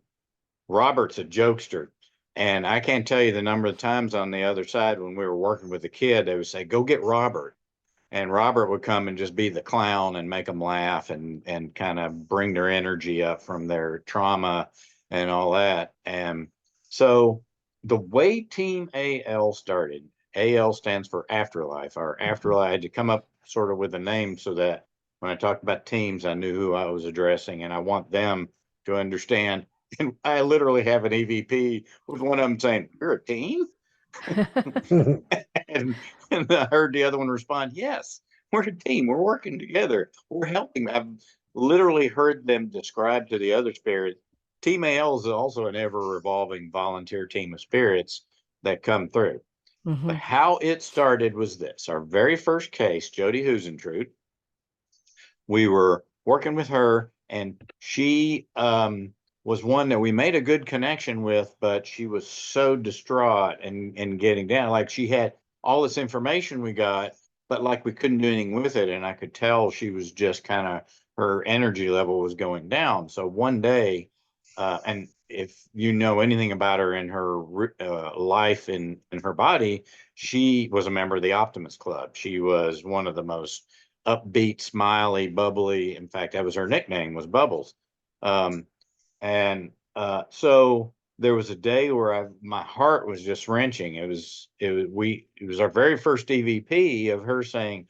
C: Robert's a jokester. And I can't tell you the number of times on the other side when we were working with a kid, they would say, "Go get Robert." And Robert would come and just be the clown and make them laugh and kind of bring their energy up from their trauma and all that. And so the way Team AL started, AL stands for Afterlife. Our
A: Mhm.
C: Afterlife, I had to come up sort of with a name so that when I talked about teams, I knew who I was addressing, and I want them to understand. And I literally have an EVP with one of them saying, "You're a team?" and, and I heard the other one respond, "Yes, we're a team. We're working together. We're helping." I've literally heard them describe to the other spirits. Team AL is also an ever revolving volunteer team of spirits that come through. But
A: Mhm.
C: how it started was this: our very first case, Jody Husentrud, we were working with her, and she was one that we made a good connection with, but she was so distraught and getting down. Like, she had all this information we got, but like we couldn't do anything with it. And I could tell she was just kind of, her energy level was going down. So one day, and if you know anything about her in her life in her body, she was a member of the Optimist Club. She was one of the most upbeat, smiley, bubbly. In fact, that was her nickname, was Bubbles. Um, and so there was a day where my heart was just wrenching. It was our very first EVP of her saying,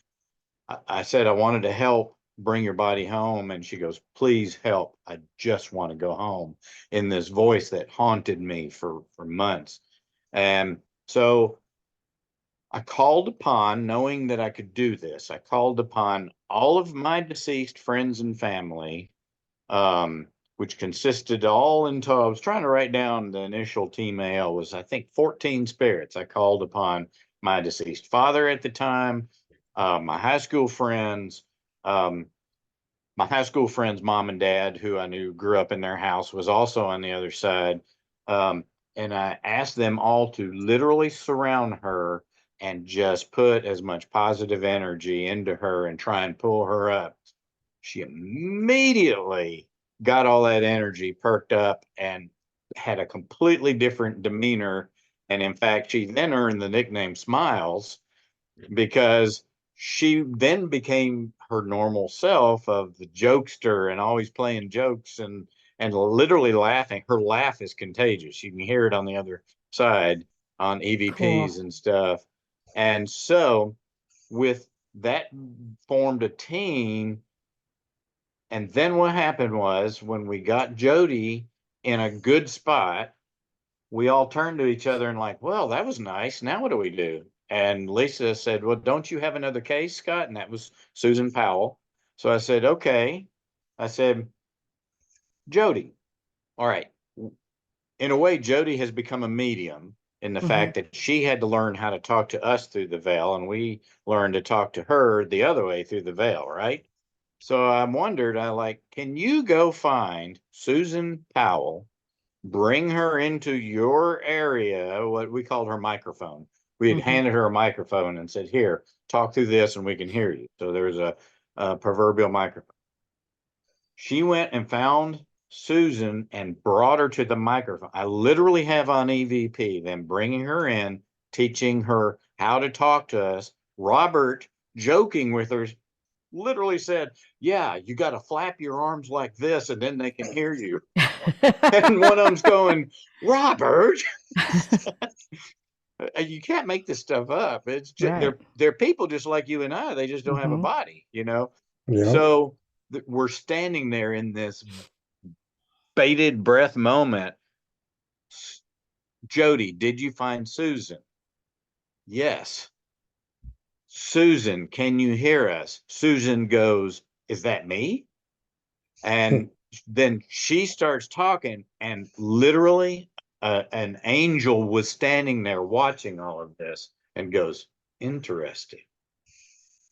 C: I said I wanted to help bring your body home, and she goes, "Please help. I just want to go home," in this voice that haunted me for months. And so I called upon, knowing that I could do this, I called upon all of my deceased friends and family, which consisted all until I was trying to write down the initial team AL was, I think, 14 spirits. I called upon my deceased father at the time, my high school friends, um, my high school friends' mom and dad, who I knew grew up in their house, was also on the other side. Um, and I asked them all to literally surround her and just put as much positive energy into her and try and pull her up. She immediately got all that energy perked up and had a completely different demeanor. And in fact, she then earned the nickname Smiles, because she then became her normal self of the jokester and always playing jokes and literally laughing. Her laugh is contagious. You can hear it on the other side on
A: Cool.
C: EVPs and stuff. And so with that, formed a team. And then what happened was, when we got Jody, in a good spot, we all turned to each other and like, well, that was nice. Now what do we do? And Lisa said, well, don't you have another case, Scott? And that was Susan Powell. So I said, okay. I said, Jody, all right. In a way, Jody has become a medium in the fact that she had to learn how to talk to us through the veil, and we learned to talk to her the other way through the veil, right? So I wondered, can you go find Susan Powell, bring her into your area, what we called her microphone. We had handed her a microphone and said, here, talk through this and we can hear you. So there was a proverbial microphone. She went and found Susan and brought her to the microphone. I literally have on EVP them bringing her in, teaching her how to talk to us. Robert, joking with her, literally said, yeah, you got to flap your arms like this and then they can hear you. And one of them's going, Robert, you can't make this stuff up. It's just,
A: Right.
C: they're people just like you and I. They just don't have a body, you know?
B: Yeah.
C: So we're standing there in this bated breath moment. Jody, did you find Susan? Yes. Susan, can you hear us? Susan goes, is that me? And then she starts talking, and literally an angel was standing there watching all of this and goes, interesting.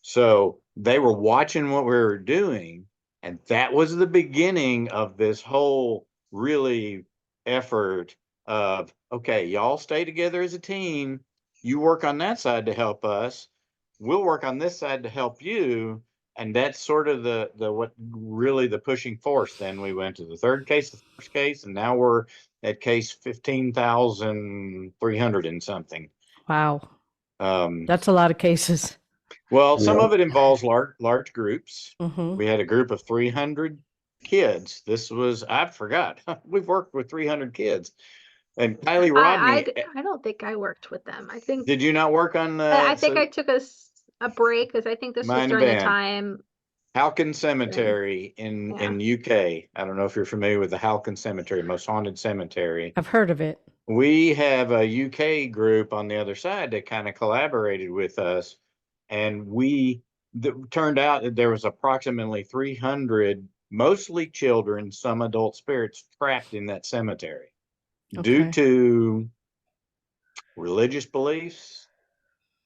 C: So they were watching what we were doing, and that was the beginning of this whole really effort of, okay, y'all stay together as a team. You work on that side to help us. We'll work on this side to help you. And that's sort of the what really the pushing force. Then we went to the third case, the first case, and now we're at case 15,300 and something.
A: Wow. That's a lot of cases.
C: Well, some of it involves large groups.
A: Mm-hmm.
C: We had a group of 300 kids. This was, I forgot, we've worked with 300 kids. And Kylie Rodney,
D: I don't think I worked with them. I think,
C: did you not work on
D: I think I took a break because I think this was
C: Might have
D: during the
C: been.
D: time.
C: Halkin Cemetery in UK? I don't know if you're familiar with the Halkin Cemetery, most haunted cemetery.
A: I've heard of it.
C: We have a UK group on the other side that kind of collaborated with us, and turned out that there was approximately 300, mostly children, some adult spirits trapped in that cemetery due to religious beliefs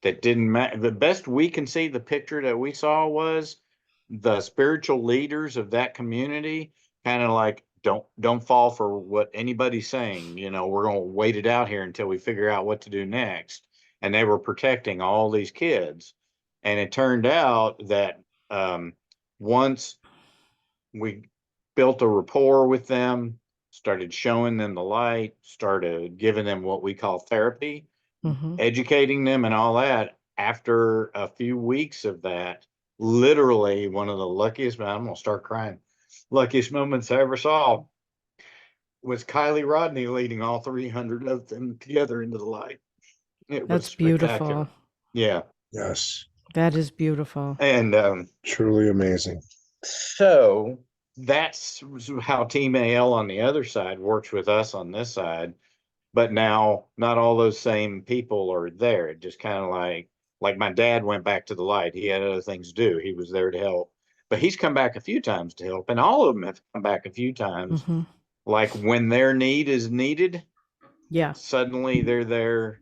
C: that didn't matter. The best we can see, the picture that we saw was the spiritual leaders of that community kind of like, don't fall for what anybody's saying. You know, we're going to wait it out here until we figure out what to do next. And they were protecting all these kids. And it turned out that once we built a rapport with them, started showing them the light, started giving them what we call therapy, educating them and all that, after a few weeks of that, literally one of the luckiest, I'm going to start crying, luckiest moments I ever saw was Kylie Rodney leading all 300 of them together into the light. It was spectacular.
A: Beautiful.
C: Yeah.
B: Yes.
A: That is beautiful.
C: And
B: truly amazing.
C: So that's how Team AL on the other side works with us on this side. But now not all those same people are there. It just kind of like my dad went back to the light. He had other things to do. He was there to help, but he's come back a few times to help, and all of them have come back a few times. Like when their need is needed, suddenly they're there.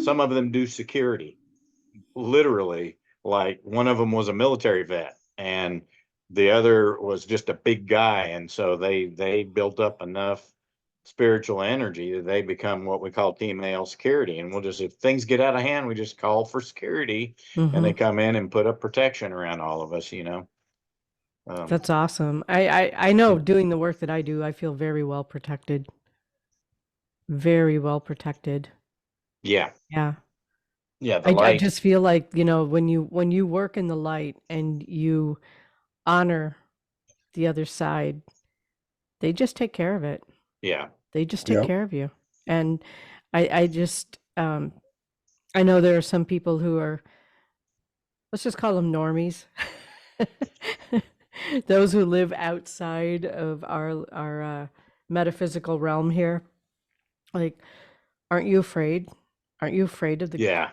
C: Some of them do security, literally. Like one of them was a military vet, and the other was just a big guy, and so they built up enough spiritual energy that they become what we call Team AL security. And we'll just, if things get out of hand, we just call for security, and they come in and put up protection around all of us, you know.
A: That's awesome. I know, doing the work that I do, I feel very well protected. Very well protected.
C: Yeah.
A: Yeah.
C: Yeah.
A: I just feel like, you know, when you work in the light and you honor the other side, they just take care of it.
C: Yeah.
A: They just take care of you. And I just, I know there are some people who are, let's just call them normies. Those who live outside of our metaphysical realm here. Like, aren't you afraid? Aren't you afraid of the
C: Yeah.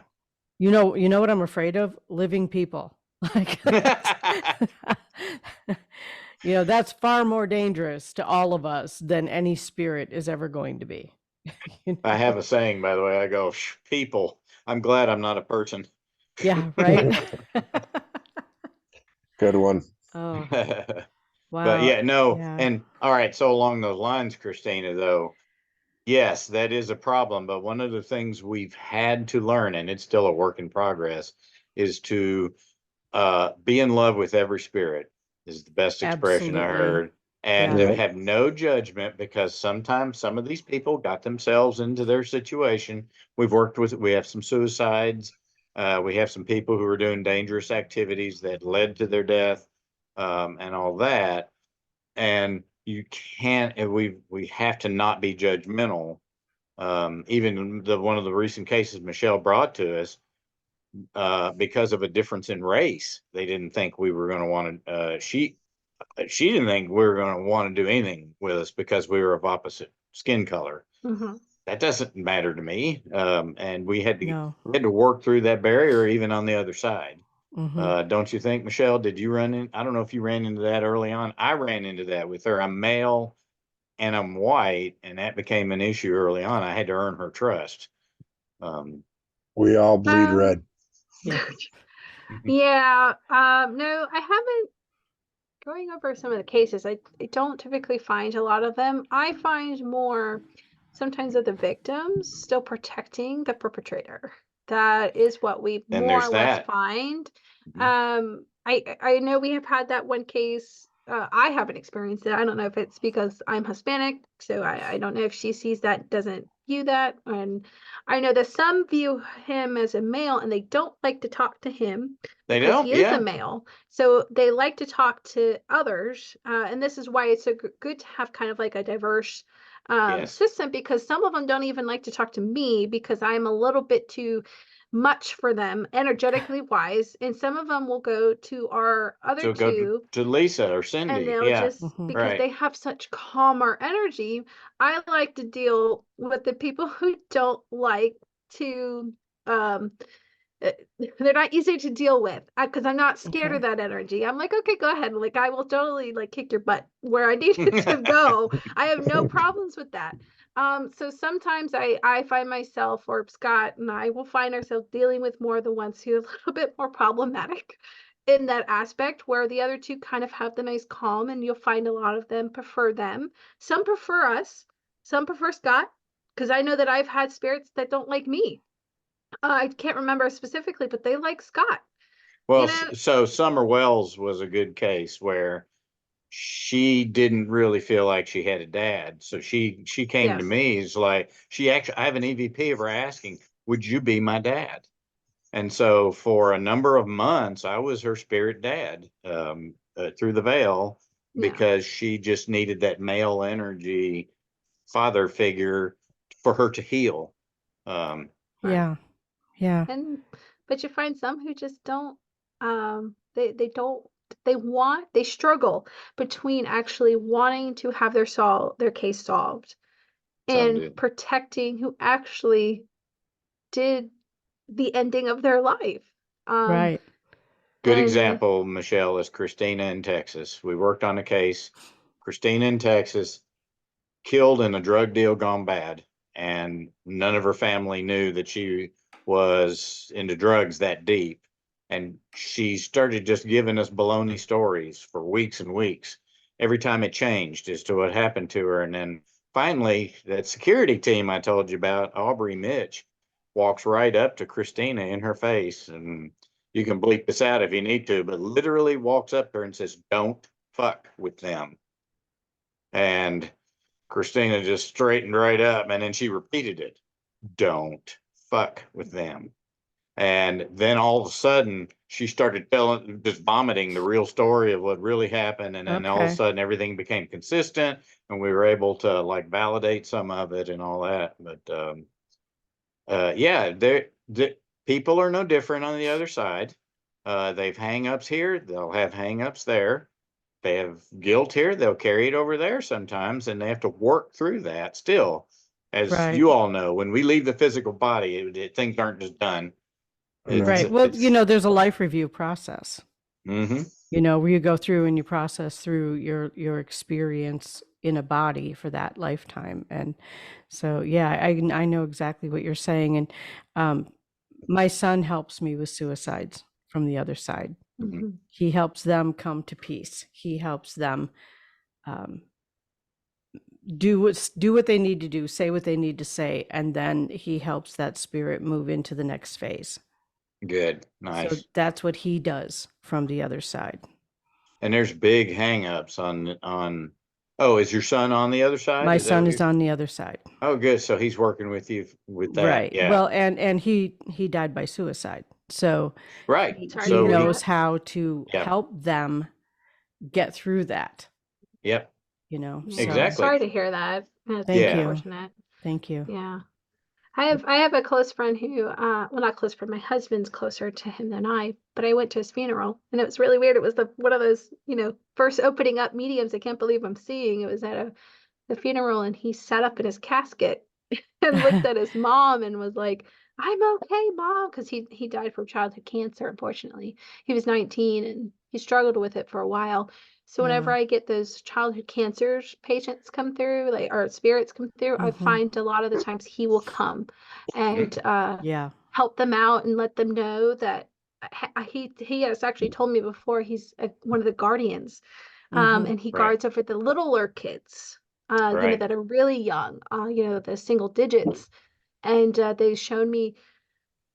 A: you know what I'm afraid of? Living people. Like that's far more dangerous to all of us than any spirit is ever going to be.
C: I have a saying, by the way. I go, people. I'm glad I'm not a person.
A: Yeah, right.
B: Good one.
A: Oh,
C: But
A: wow.
C: yeah, no.
A: Yeah,
C: And all right. So along those lines, Christina, though, yes, that is a problem. But one of the things we've had to learn, and it's still a work in progress, is to be in love with every spirit is the best expression I
A: absolutely.
C: heard. And
A: Yeah.
C: to
B: Yeah.
C: have no judgment, because sometimes some of these people got themselves into their situation. We have some suicides. We have some people who are doing dangerous activities that led to their death, and all that. And you can't, and we have to not be judgmental. Even one of the recent cases Michelle brought to us, because of a difference in race. They didn't think we were going to want to. She didn't think we were going to want to do anything with us because we were of opposite skin color.
D: Mhm.
C: That doesn't matter to me. And
A: No.
C: we had to work through that barrier even on the other side.
A: Hmm.
C: Don't you think, Michelle? Did you run in? I don't know if you ran into that early on. I ran into that with her. I'm male and I'm white, and that became an issue early on. I had to earn her trust. Um,
B: We all bleed
D: Um,
B: red.
A: Yeah.
D: yeah. No, I haven't. Going over some of the cases, I don't typically find a lot of them. I find more sometimes of the victims still protecting the perpetrator. That is what we
C: and
D: more
C: there's
D: or less
C: that.
D: find.
C: Mhm.
D: I know we have had that one case. I haven't experienced it. I don't know if it's because I'm Hispanic, so I don't know if she sees that, doesn't view that. And I know that some view him as a male and they don't like to talk to him
C: They
D: because
C: don't,
D: he is a
C: yeah.
D: male. So they like to talk to others. And this is why it's so good to have kind of like a diverse
C: Yes.
D: system, because some of them don't even like to talk to me because I'm a little bit too much for them energetically wise, and some of them will go to our other
C: So go
D: two
C: to Lisa or
D: and
C: Cindy.
D: they'll
C: Yeah,
D: just,
A: Hmm.
D: because
C: right.
D: they have such calmer energy. I like to deal with the people who don't like to um uh, they're not easy to deal with because I'm not scared
A: Okay.
D: of that energy. I'm like, okay, go ahead. Like, I will totally like kick your butt where I need it to go. I have no problems with that. So sometimes I find myself, or Scott and I will find ourselves dealing with more the ones who are a little bit more problematic in that aspect, where the other two kind of have the nice calm, and you'll find a lot of them prefer them. Some prefer us, some prefer Scott, because I know that I've had spirits that don't like me. I can't remember specifically, but they like Scott. You
C: Well,
D: know,
C: so Summer Wells was a good case where she didn't really feel like she had a dad. So she came to
D: yes.
C: me. It's like she actually, I have an EVP of her asking, "Would you be my dad?" And so for a number of months, I was her spirit dad, through the veil,
D: Yeah.
C: because she just needed that male energy father figure for her to heal. Um,
D: Right.
A: Yeah. Yeah.
D: And but you find some who just don't they don't they struggle between actually wanting to have their case solved
C: some
D: and
C: do.
D: protecting who actually did the ending of their life. Um
A: Right.
C: Good
D: and
C: example, Michelle, is Christina in Texas. We worked on a case. Christina in Texas, killed in a drug deal gone bad, and none of her family knew that she was into drugs that deep. And she started just giving us baloney stories for weeks and weeks. Every time it changed as to what happened to her. And then finally, that security team I told you about, Aubrey Mitch, walks right up to Christina in her face. And you can bleep this out if you need to, but literally walks up to her and says, "Don't fuck with them." And Christina just straightened right up, and then she repeated it. "Don't fuck with them." And then all of a sudden she started telling, just vomiting the real story of what really happened. And then all of a
A: Okay.
C: sudden everything became consistent, and we were able to like validate some of it and all that. But yeah, the people are no different on the other side. They've hangups here, they'll have hangups there. they have guilt here, they'll carry it over there sometimes, and they have to work through that still. As
A: Right.
C: you all know, when we leave the physical body, things aren't just done.
A: Right. Well, there's a life review process,
C: Mhm.
A: where you go through and you process through your experience in a body for that lifetime. And so, yeah, I know exactly what you're saying. And my son helps me with suicides from the other side.
D: Mhm.
A: He helps them come to peace. He helps them do what they need to do, say what they need to say, and then he helps that spirit move into the next phase.
C: Good,
A: So
C: nice.
A: that's what he does from the other side.
C: And there's big hangups on. Oh, is your son on the other side?
A: My
C: Is that
A: son
C: what
A: is
C: you're?
A: on the other side.
C: Oh, good. So he's working with you with that.
A: Right.
C: Yeah.
A: Well, and he died by suicide. So
C: Right.
D: Sorry to
A: he
D: hear
A: knows
D: that.
A: how to
C: Yeah.
A: help them get through that,
C: Yep.
D: Yeah.
A: So
C: Exactly.
D: Sorry to hear that. That's
A: Thank you.
D: unfortunate.
A: Thank you.
D: Yeah. I have a close friend who, well, not close friend, my husband's closer to him than I, but I went to his funeral and it was really weird. It was one of those, first opening up mediums I can't believe I'm seeing. It was at the funeral and he sat up in his casket and looked at his mom and was like, "I'm okay, mom," because he died from childhood cancer, unfortunately. He was 19 and he struggled with it for a while. So whenever
A: Yeah.
D: I get those childhood cancers patients come through, like, or spirits come through, I find a lot of the times he will come and
A: Yeah.
D: help them out and let them know that he has actually told me before he's one of the guardians, and he
C: Right.
D: guards over the littler kids,
C: Right.
D: that are really young, the single digits. And they showed me,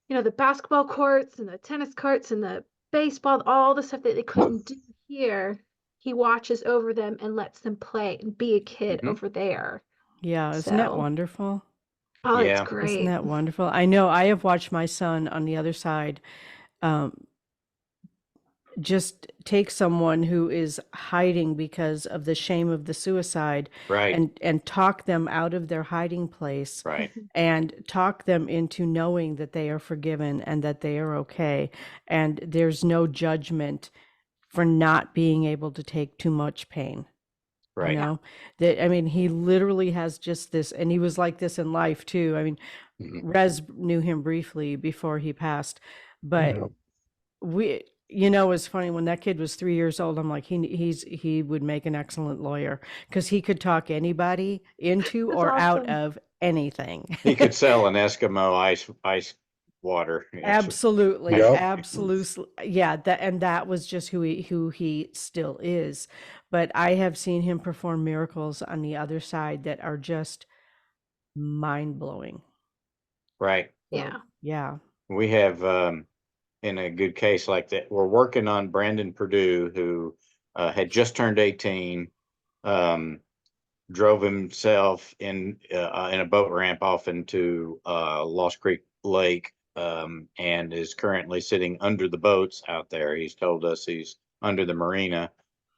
D: the basketball courts and the tennis courts and the baseball, all the stuff that they couldn't do here. He watches over them and lets them play and be a kid
C: Mhm.
D: over there.
A: Yeah. Isn't that
D: So,
A: wonderful?
D: oh, it's
C: Yeah.
A: Isn't
D: great.
A: that wonderful? I know I have watched my son on the other side just take someone who is hiding because of the shame of the suicide
C: Right.
A: and talk them out of their hiding place
C: Right.
A: and talk them into knowing that they are forgiven and that they are okay. And there's no judgment for not being able to take too much pain.
C: Right.
A: That, I mean, he literally has just this, and he was like this in life too. I mean,
C: Mhm.
A: Rez knew him briefly before he passed, but
B: Yeah.
A: it's funny when that kid was 3 years old. I'm like, he would make an excellent lawyer because he could talk anybody into
D: That's
A: or out
D: awesome.
A: of anything.
C: He could sell an Eskimo ice water.
A: Absolutely,
B: Yep.
A: absolutely, yeah. That was just who he still is. But I have seen him perform miracles on the other side that are just mind blowing.
C: Right.
D: Yeah.
A: Yeah.
C: We have in a good case like that. We're working on Brandon Purdue, who had just turned 18. Drove himself in a boat ramp off into Lost Creek Lake, and is currently sitting under the boats out there. He's told us he's under the marina,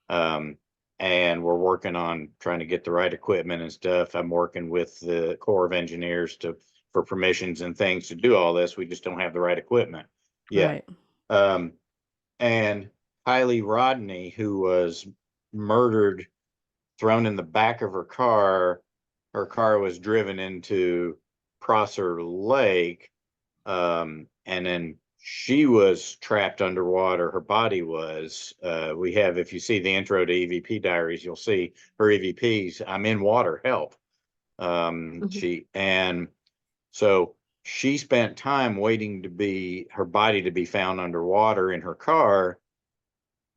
C: um, and we're working on trying to get the right equipment and stuff. I'm working with the Corps of Engineers for permissions and things to do all this. We just don't have the right equipment yet.
A: Right.
C: And Kylie Rodney, who was murdered, thrown in the back of her car was driven into Prosser Lake, and then she was trapped underwater. Her body was. We have, if you see the intro to EVP Diaries, you'll see her EVPs. I'm in water, help. And so she spent time waiting her body to be found underwater in her car.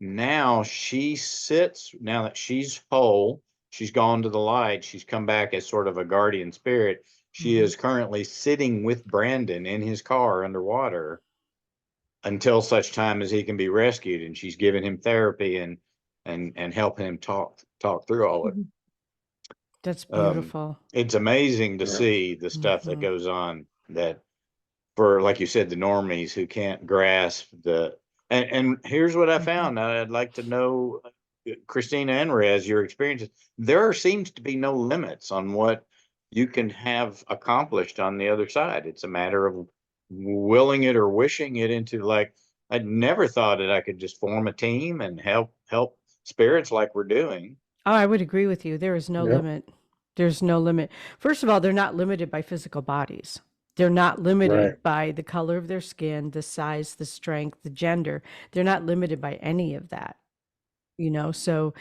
C: Now now that she's whole, she's gone to the light, she's come back as sort of a guardian spirit. She is currently sitting with Brandon in his car underwater until such time as he can be rescued, and she's giving him therapy and helping him talk through all it.
A: That's beautiful.
C: It's amazing to see the stuff that goes on, that for, like you said, the normies who can't grasp and here's what I found. I'd like to know, Christina and Rez, your experiences. There seems to be no limits on what you can have accomplished on the other side. It's a matter of willing it or wishing it into, like, I'd never thought that I could just form a team and help spirits like we're doing.
A: Oh, I would agree with you. There is no
B: Yep.
A: limit. There's no limit. First of all, they're not limited by physical bodies. They're not
B: Right.
A: limited by the color of their skin, the size, the strength, the gender. They're not limited by any of that, So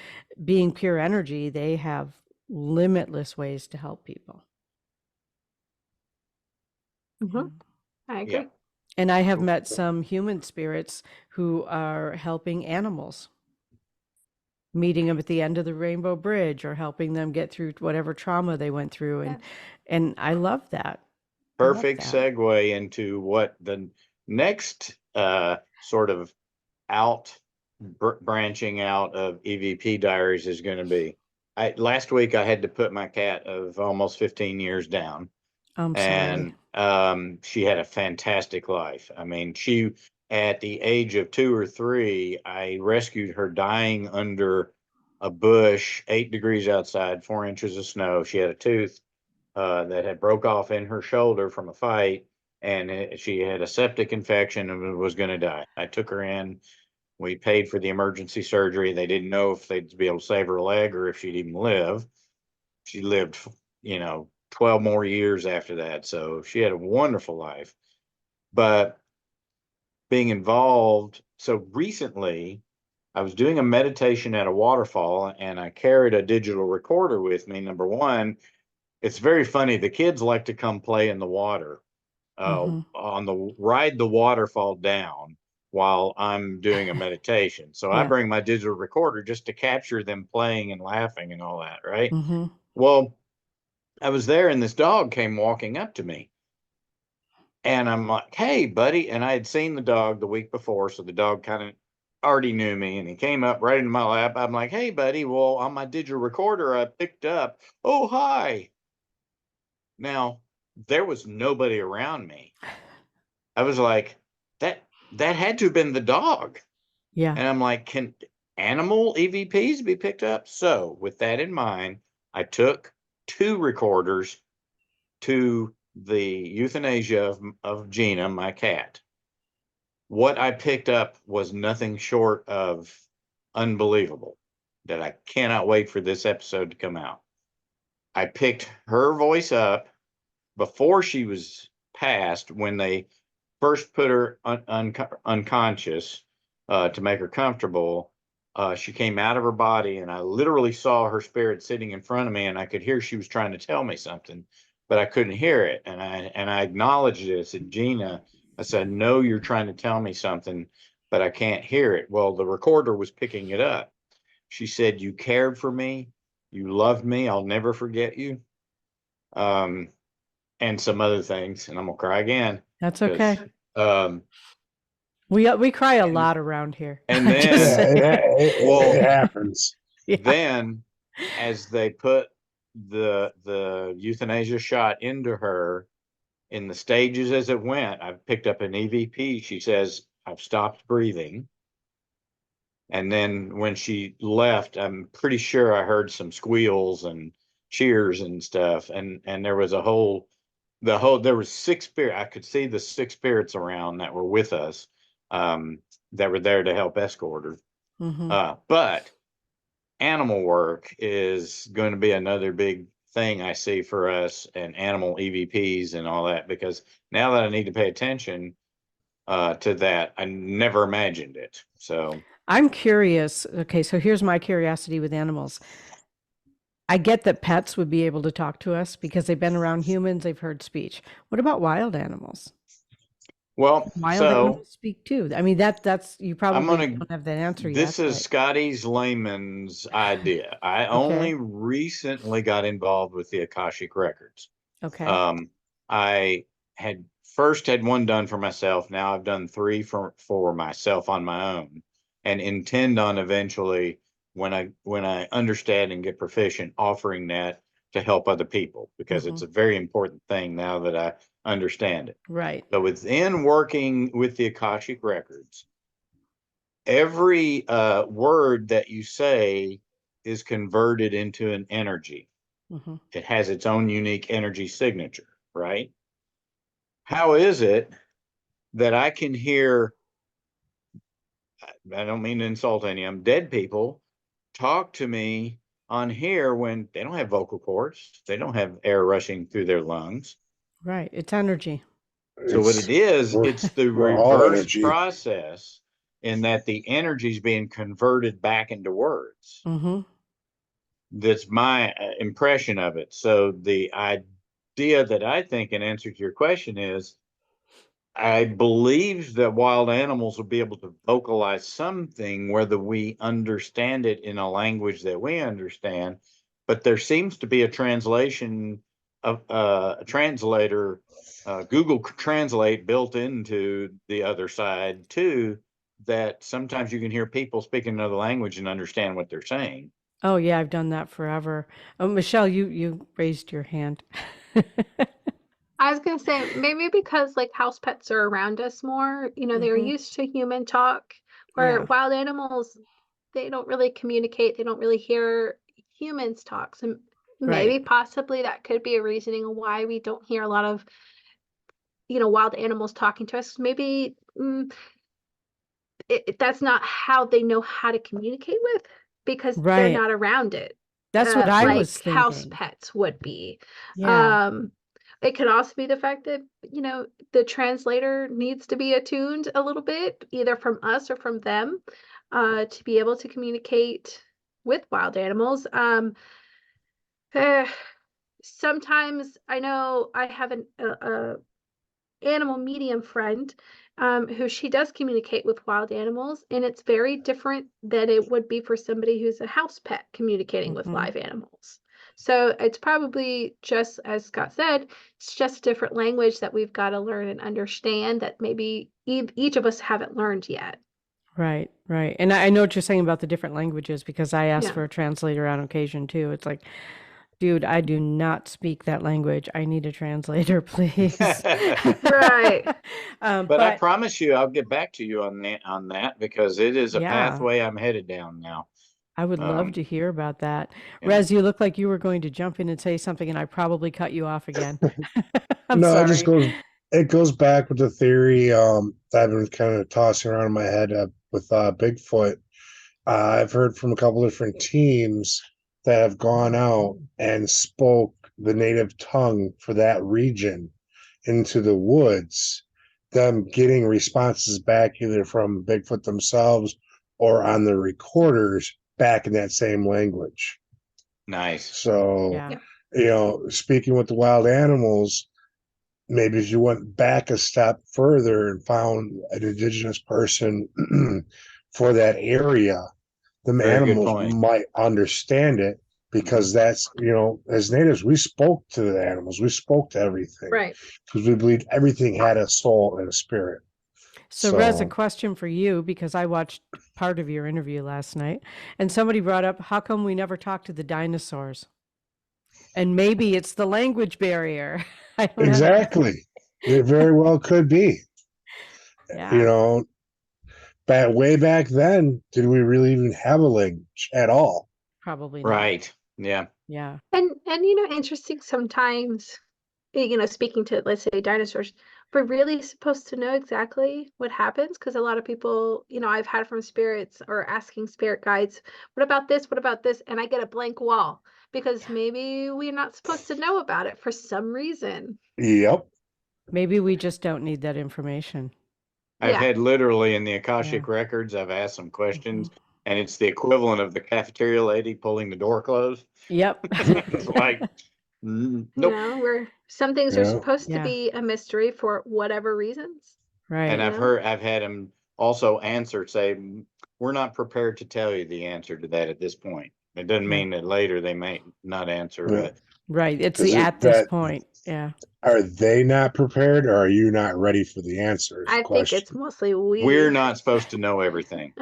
A: being pure energy, they have limitless ways to help people.
D: Mhm. I agree.
C: Yeah.
A: And I have met some human spirits who are helping animals, meeting them at the end of the Rainbow Bridge or helping them get through whatever trauma they went through.
D: Yes.
A: And I love that. I love
C: Perfect
A: that.
C: segue into what the next sort of branching out of EVP Diaries is going to be. Last week I had to put my cat of almost 15 years down,
A: I'm sorry.
C: and she had a fantastic life. I mean, she at the age of 2 or 3, I rescued her dying under a bush, 8 degrees outside, 4 inches of snow. She had a tooth that had broke off in her shoulder from a fight, and she had a septic infection and was going to die. I took her in. We paid for the emergency surgery. They didn't know if they'd be able to save her leg or if she'd even live. She lived, 12 more years after that. So she had a wonderful life. But being involved, so recently I was doing a meditation at a waterfall and I carried a digital recorder with me. Number one, it's very funny. The kids like to come play in the water on ride the waterfall down while I'm doing a meditation. So I
A: Yeah.
C: bring my digital recorder just to capture them playing and laughing and all that, right?
A: Mm-hmm.
C: Well, I was there and this dog came walking up to me. And I'm like, hey, buddy. And I had seen the dog the week before. So the dog kind of already knew me and he came up right into my lap. I'm like, hey, buddy. Well, on my digital recorder, I picked up, oh, hi. Now, there was nobody around me. I was like, that had to have been the dog.
A: Yeah.
C: And I'm like, can animal EVPs be picked up? So with that in mind, I took 2 recorders to the euthanasia of Gina, my cat. What I picked up was nothing short of unbelievable, that I cannot wait for this episode to come out. I picked her voice up before she was passed, when they first put her unconscious to make her comfortable. She came out of her body, and I literally saw her spirit sitting in front of me, and I could hear she was trying to tell me something, but I couldn't hear it. And I acknowledged it. I said, Gina, I said, no, you're trying to tell me something, but I can't hear it. Well, the recorder was picking it up. She said, you cared for me. You loved me. I'll never forget you. And some other things, and I'm gonna cry again.
A: That's okay.
C: Um,
A: We cry a
C: and,
A: lot around here.
C: and
A: Just
C: then,
B: Yeah,
A: saying.
C: well,
B: it happens.
A: Yeah.
C: then as they put the euthanasia shot into her in the stages as it went, I picked up an EVP. She says, I've stopped breathing. And then when she left, I'm pretty sure I heard some squeals and cheers and stuff. And there was there was 6 spirits. I could see the 6 spirits around that were with us, that were there to help escort her.
A: Mm-hmm.
C: But animal work is going to be another big thing I see for us, and animal EVPs and all that, because now that I need to pay attention to that, I never imagined it. So
A: I'm curious. Okay, so here's my curiosity with animals. I get that pets would be able to talk to us because they've been around humans, they've heard speech. What about wild animals?
C: well,
A: Wild
C: so
A: animals speak too. I mean, that's you
C: I'm
A: probably
C: gonna
A: don't have that answer yet,
C: this is
A: but
C: Scotty's layman's idea. I
A: okay.
C: only recently got involved with the Akashic Records.
A: Okay.
C: I had one done for myself. Now I've done 3 for myself on my own, and intend on eventually, when I understand and get proficient, offering that to help other people, because it's
A: Mm-hmm.
C: a very important thing now that I understand it.
A: Right.
C: So within working with the Akashic Records, every word that you say is converted into an energy.
A: Mm-hmm.
C: It has its own unique energy signature, right? How is it that I can hear, I don't mean to insult any of them, dead people talk to me on here when they don't have vocal cords. They don't have air rushing through their lungs.
A: Right. It's energy.
C: So what it is,
B: we're,
C: it's the
B: we're all
C: reverse
B: energy.
C: process in that the energy is being converted back into words.
A: Mm-hmm.
C: That's my impression of it. So the idea that I think in answer to your question is, I believe that wild animals will be able to vocalize something, whether we understand it in a language that we understand, but there seems to be a translation of a translator, Google Translate built into the other side too, that sometimes you can hear people speaking another language and understand what they're saying.
A: Oh yeah, I've done that forever. Oh, Michelle, you raised your hand.
D: I was gonna say maybe because like house pets are around us more, they're
A: Mhm.
D: used to human talk, where
A: Yeah.
D: wild animals, they don't really communicate, they don't really hear humans talk. So
A: Right.
D: maybe possibly that could be a reasoning why we don't hear a lot of, wild animals talking to us. Maybe that's not how they know how to communicate with, because they're
A: Right.
D: not around it,
A: That's what I was
D: like house
A: thinking.
D: pets would be.
A: Yeah.
D: Um, it could also be the fact that, the translator needs to be attuned a little bit, either from us or from them, to be able to communicate with wild animals. Eh, Sometimes I know I have a animal medium friend, who she does communicate with wild animals, and it's very different than it would be for somebody who's a house pet communicating with
A: Mhm.
D: live animals. So it's probably just as Scott said, it's just a different language that we've got to learn and understand that maybe each of us haven't learned yet.
A: Right, right. And I know what you're saying about the different languages because I ask
D: Yeah.
A: for a translator on occasion too. It's like, dude, I do not speak that language. I need a translator, please.
D: Right.
C: But I
A: But
C: promise you, I'll get back to you on that because it is a
A: yeah,
C: pathway I'm headed down now.
A: I would love
C: Um,
A: to hear about that.
C: yeah.
A: Rez, you look like you were going to jump in and say something, and I probably cut you off again. I'm
B: No,
A: sorry.
B: it goes back with the theory that I've been kind of tossing around in my head with Bigfoot. I've heard from a couple different teams that have gone out and spoke the native tongue for that region into the woods, them getting responses back either from Bigfoot themselves or on the recorders back in that same language.
C: Nice.
B: So,
A: Yeah,
B: speaking with the wild animals, maybe if you went back a step further and found an indigenous person for that area, the
C: Very good
B: animals
C: point.
B: might understand it because that's, as natives, we spoke to the animals, we spoke to everything
D: Right.
B: because we believed everything had a soul and a spirit.
A: so, Rez, a
B: So,
A: question for you because I watched part of your interview last night, and somebody brought up, how come we never talked to the dinosaurs? And maybe it's the language barrier. I don't know.
B: exactly, it very well could be. You
A: Yeah,
B: know, way back then, did we really even have a language at all?
A: probably not.
C: Right. Yeah.
A: Yeah.
D: And interesting sometimes, speaking to, let's say, dinosaurs, we're really supposed to know exactly what happens, because a lot of people, I've had from spirits or asking spirit guides, what about this? What about this? And I get a blank wall because maybe we're not supposed to know about it for some reason.
B: Yep.
A: Maybe we just don't need that information.
C: I've
D: Yeah.
C: had literally in the
A: Yeah.
C: Akashic records, I've asked some
A: Mhm.
C: questions, and it's the equivalent of the cafeteria lady pulling the door closed.
A: Yep.
C: It's like, nope.
D: Where some things are
B: Yeah.
D: supposed to
A: Yeah.
D: be a mystery for whatever reasons,
C: And
A: Right.
C: I've had him also answer, say, we're not prepared to tell you the answer to that at this point. It doesn't
A: Yeah.
C: mean that later they may not answer,
B: Yeah.
C: but
A: Right. It's
B: Is
A: the
B: it
A: at this
B: that
A: point. Yeah.
B: are they not prepared or are you not ready for the answer? Is the
D: I think it's
B: question.
D: mostly
C: we're
D: we.
C: not supposed to know everything.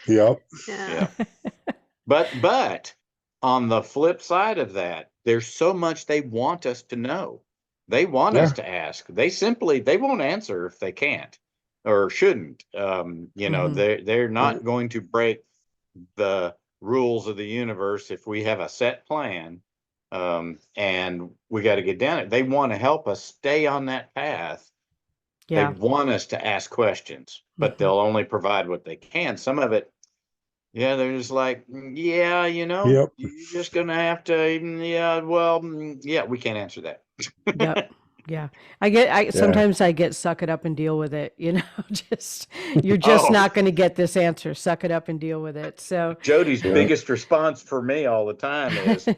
B: Yep.
D: Yeah.
C: Yeah. But on the flip side of that, there's so much they want us to know. They want us
B: Yeah.
C: to ask. They won't answer if they can't or shouldn't.
A: Mhm.
C: They're not going to break the rules of the universe if we have a set plan. And we got to get down it. They want to help us stay on that path. They
A: Yeah.
C: want us to ask questions, but
A: Mhm.
C: they'll only provide what they can. Some of it, Yeah, they're just like, yeah,
B: Yep.
C: you're just gonna have to, yeah, well, yeah, we can't answer that.
A: Yep. Yeah. I
B: Yeah.
A: sometimes I get suck it up and deal with it, just, you're just
C: Oh,
A: not going to get this answer. Suck it up and deal with it. So
C: Jody's
B: Yeah.
C: biggest response for me all the time is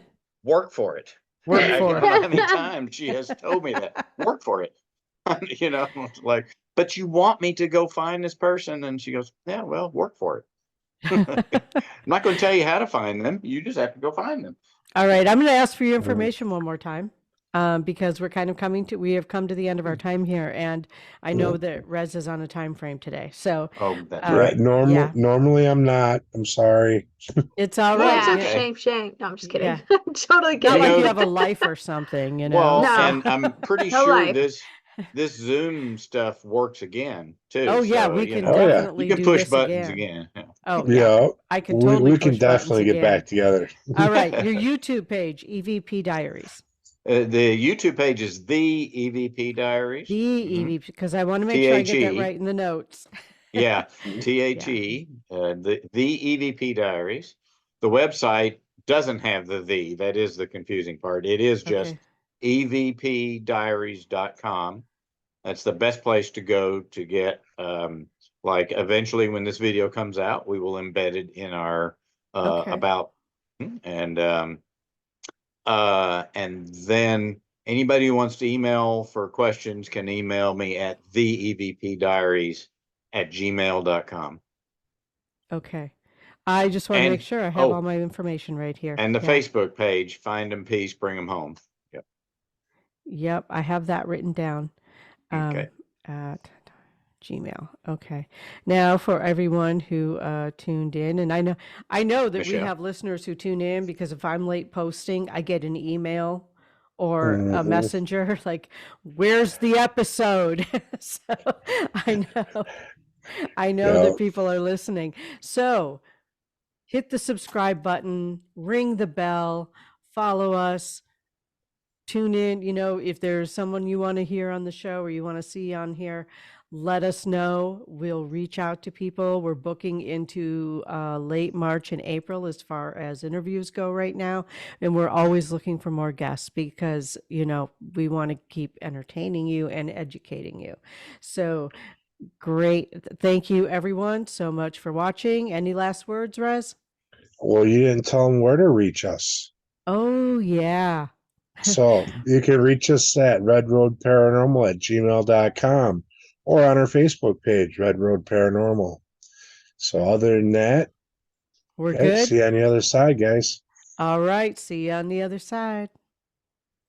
C: work for it.
A: work
C: I
A: for
C: don't know
A: it.
C: how many times she has told me that. Work for it. It's like, but you want me to go find this person? And she goes, yeah, well, work for it. I'm not going to tell you how to find them. You just have to go find them.
A: All right. I'm going to ask for your
B: Mm.
A: information one more time. Because we have come to the end of our time here, and I know
B: Yep.
A: that Rez is on a time frame today. So,
C: Oh, that's
A: um,
C: right.
A: yeah,
B: Normally I'm not. I'm sorry.
A: it's all
C: No,
A: right.
C: it's
D: Yeah,
A: Yeah,
C: okay.
D: shame. No, I'm just
A: yeah.
D: kidding. Totally
A: Not like you
C: know-
A: have a life or something,
C: Well,
A: So,
C: and I'm pretty
D: No
C: sure
D: life.
C: this Zoom stuff works again too.
A: oh yeah,
C: So,
A: we can
B: Oh, yeah.
C: you
A: definitely
C: can
A: do
C: push
A: this
C: buttons
A: again.
C: again.
A: Oh yeah,
B: Yeah.
A: I can totally
B: We can
A: push buttons
B: definitely get
A: again.
B: back together.
A: All right, your YouTube page, EVP Diaries.
C: The YouTube page is The EVP Diaries.
A: The EVP, because I want to make
C: T
A: sure I
C: H
A: get that
C: E.
A: right in the notes.
C: Yeah, THE, the EVP Diaries. The website doesn't have the, that is the confusing part. It is just
A: Okay.
C: evpdiaries.com. That's the best place to go to get, like eventually when this video comes out, we will embed it in our
A: Okay.
C: about, and then anybody who wants to email for questions can email me at theevpdiaries@gmail.com.
A: Okay. I just want to make sure I have all my information right here.
C: And the
A: Yeah.
C: Facebook page, Find Them Peace, Bring Them Home. Yep.
A: Yep, I have that written down.
C: Okay.
A: At Gmail. Okay. Now for everyone who tuned in, and I know that we
C: Michelle?
A: have listeners who tune in because if I'm late posting, I get an email or a
B: Mhm.
A: messenger like, "Where's the episode?" So I know
B: Yeah.
A: that people are listening. So hit the subscribe button, ring the bell, follow us. Tune in, if there's someone you want to hear on the show or you want to see on here, let us know. We'll reach out to people. We're booking into late March and April as far as interviews go right now. And we're always looking for more guests because, we want to keep entertaining you and educating you. So great. Thank you, everyone, so much for watching. Any last words, Rez?
B: Well, you didn't tell them where to reach us.
A: Oh, yeah.
B: So you can reach us at redroadparanormal@gmail.com or on our Facebook page, Red Road Paranormal. So other than that,
A: We're
B: okay,
A: good.
B: see you on the other side, guys.
A: All right. See you on the other side.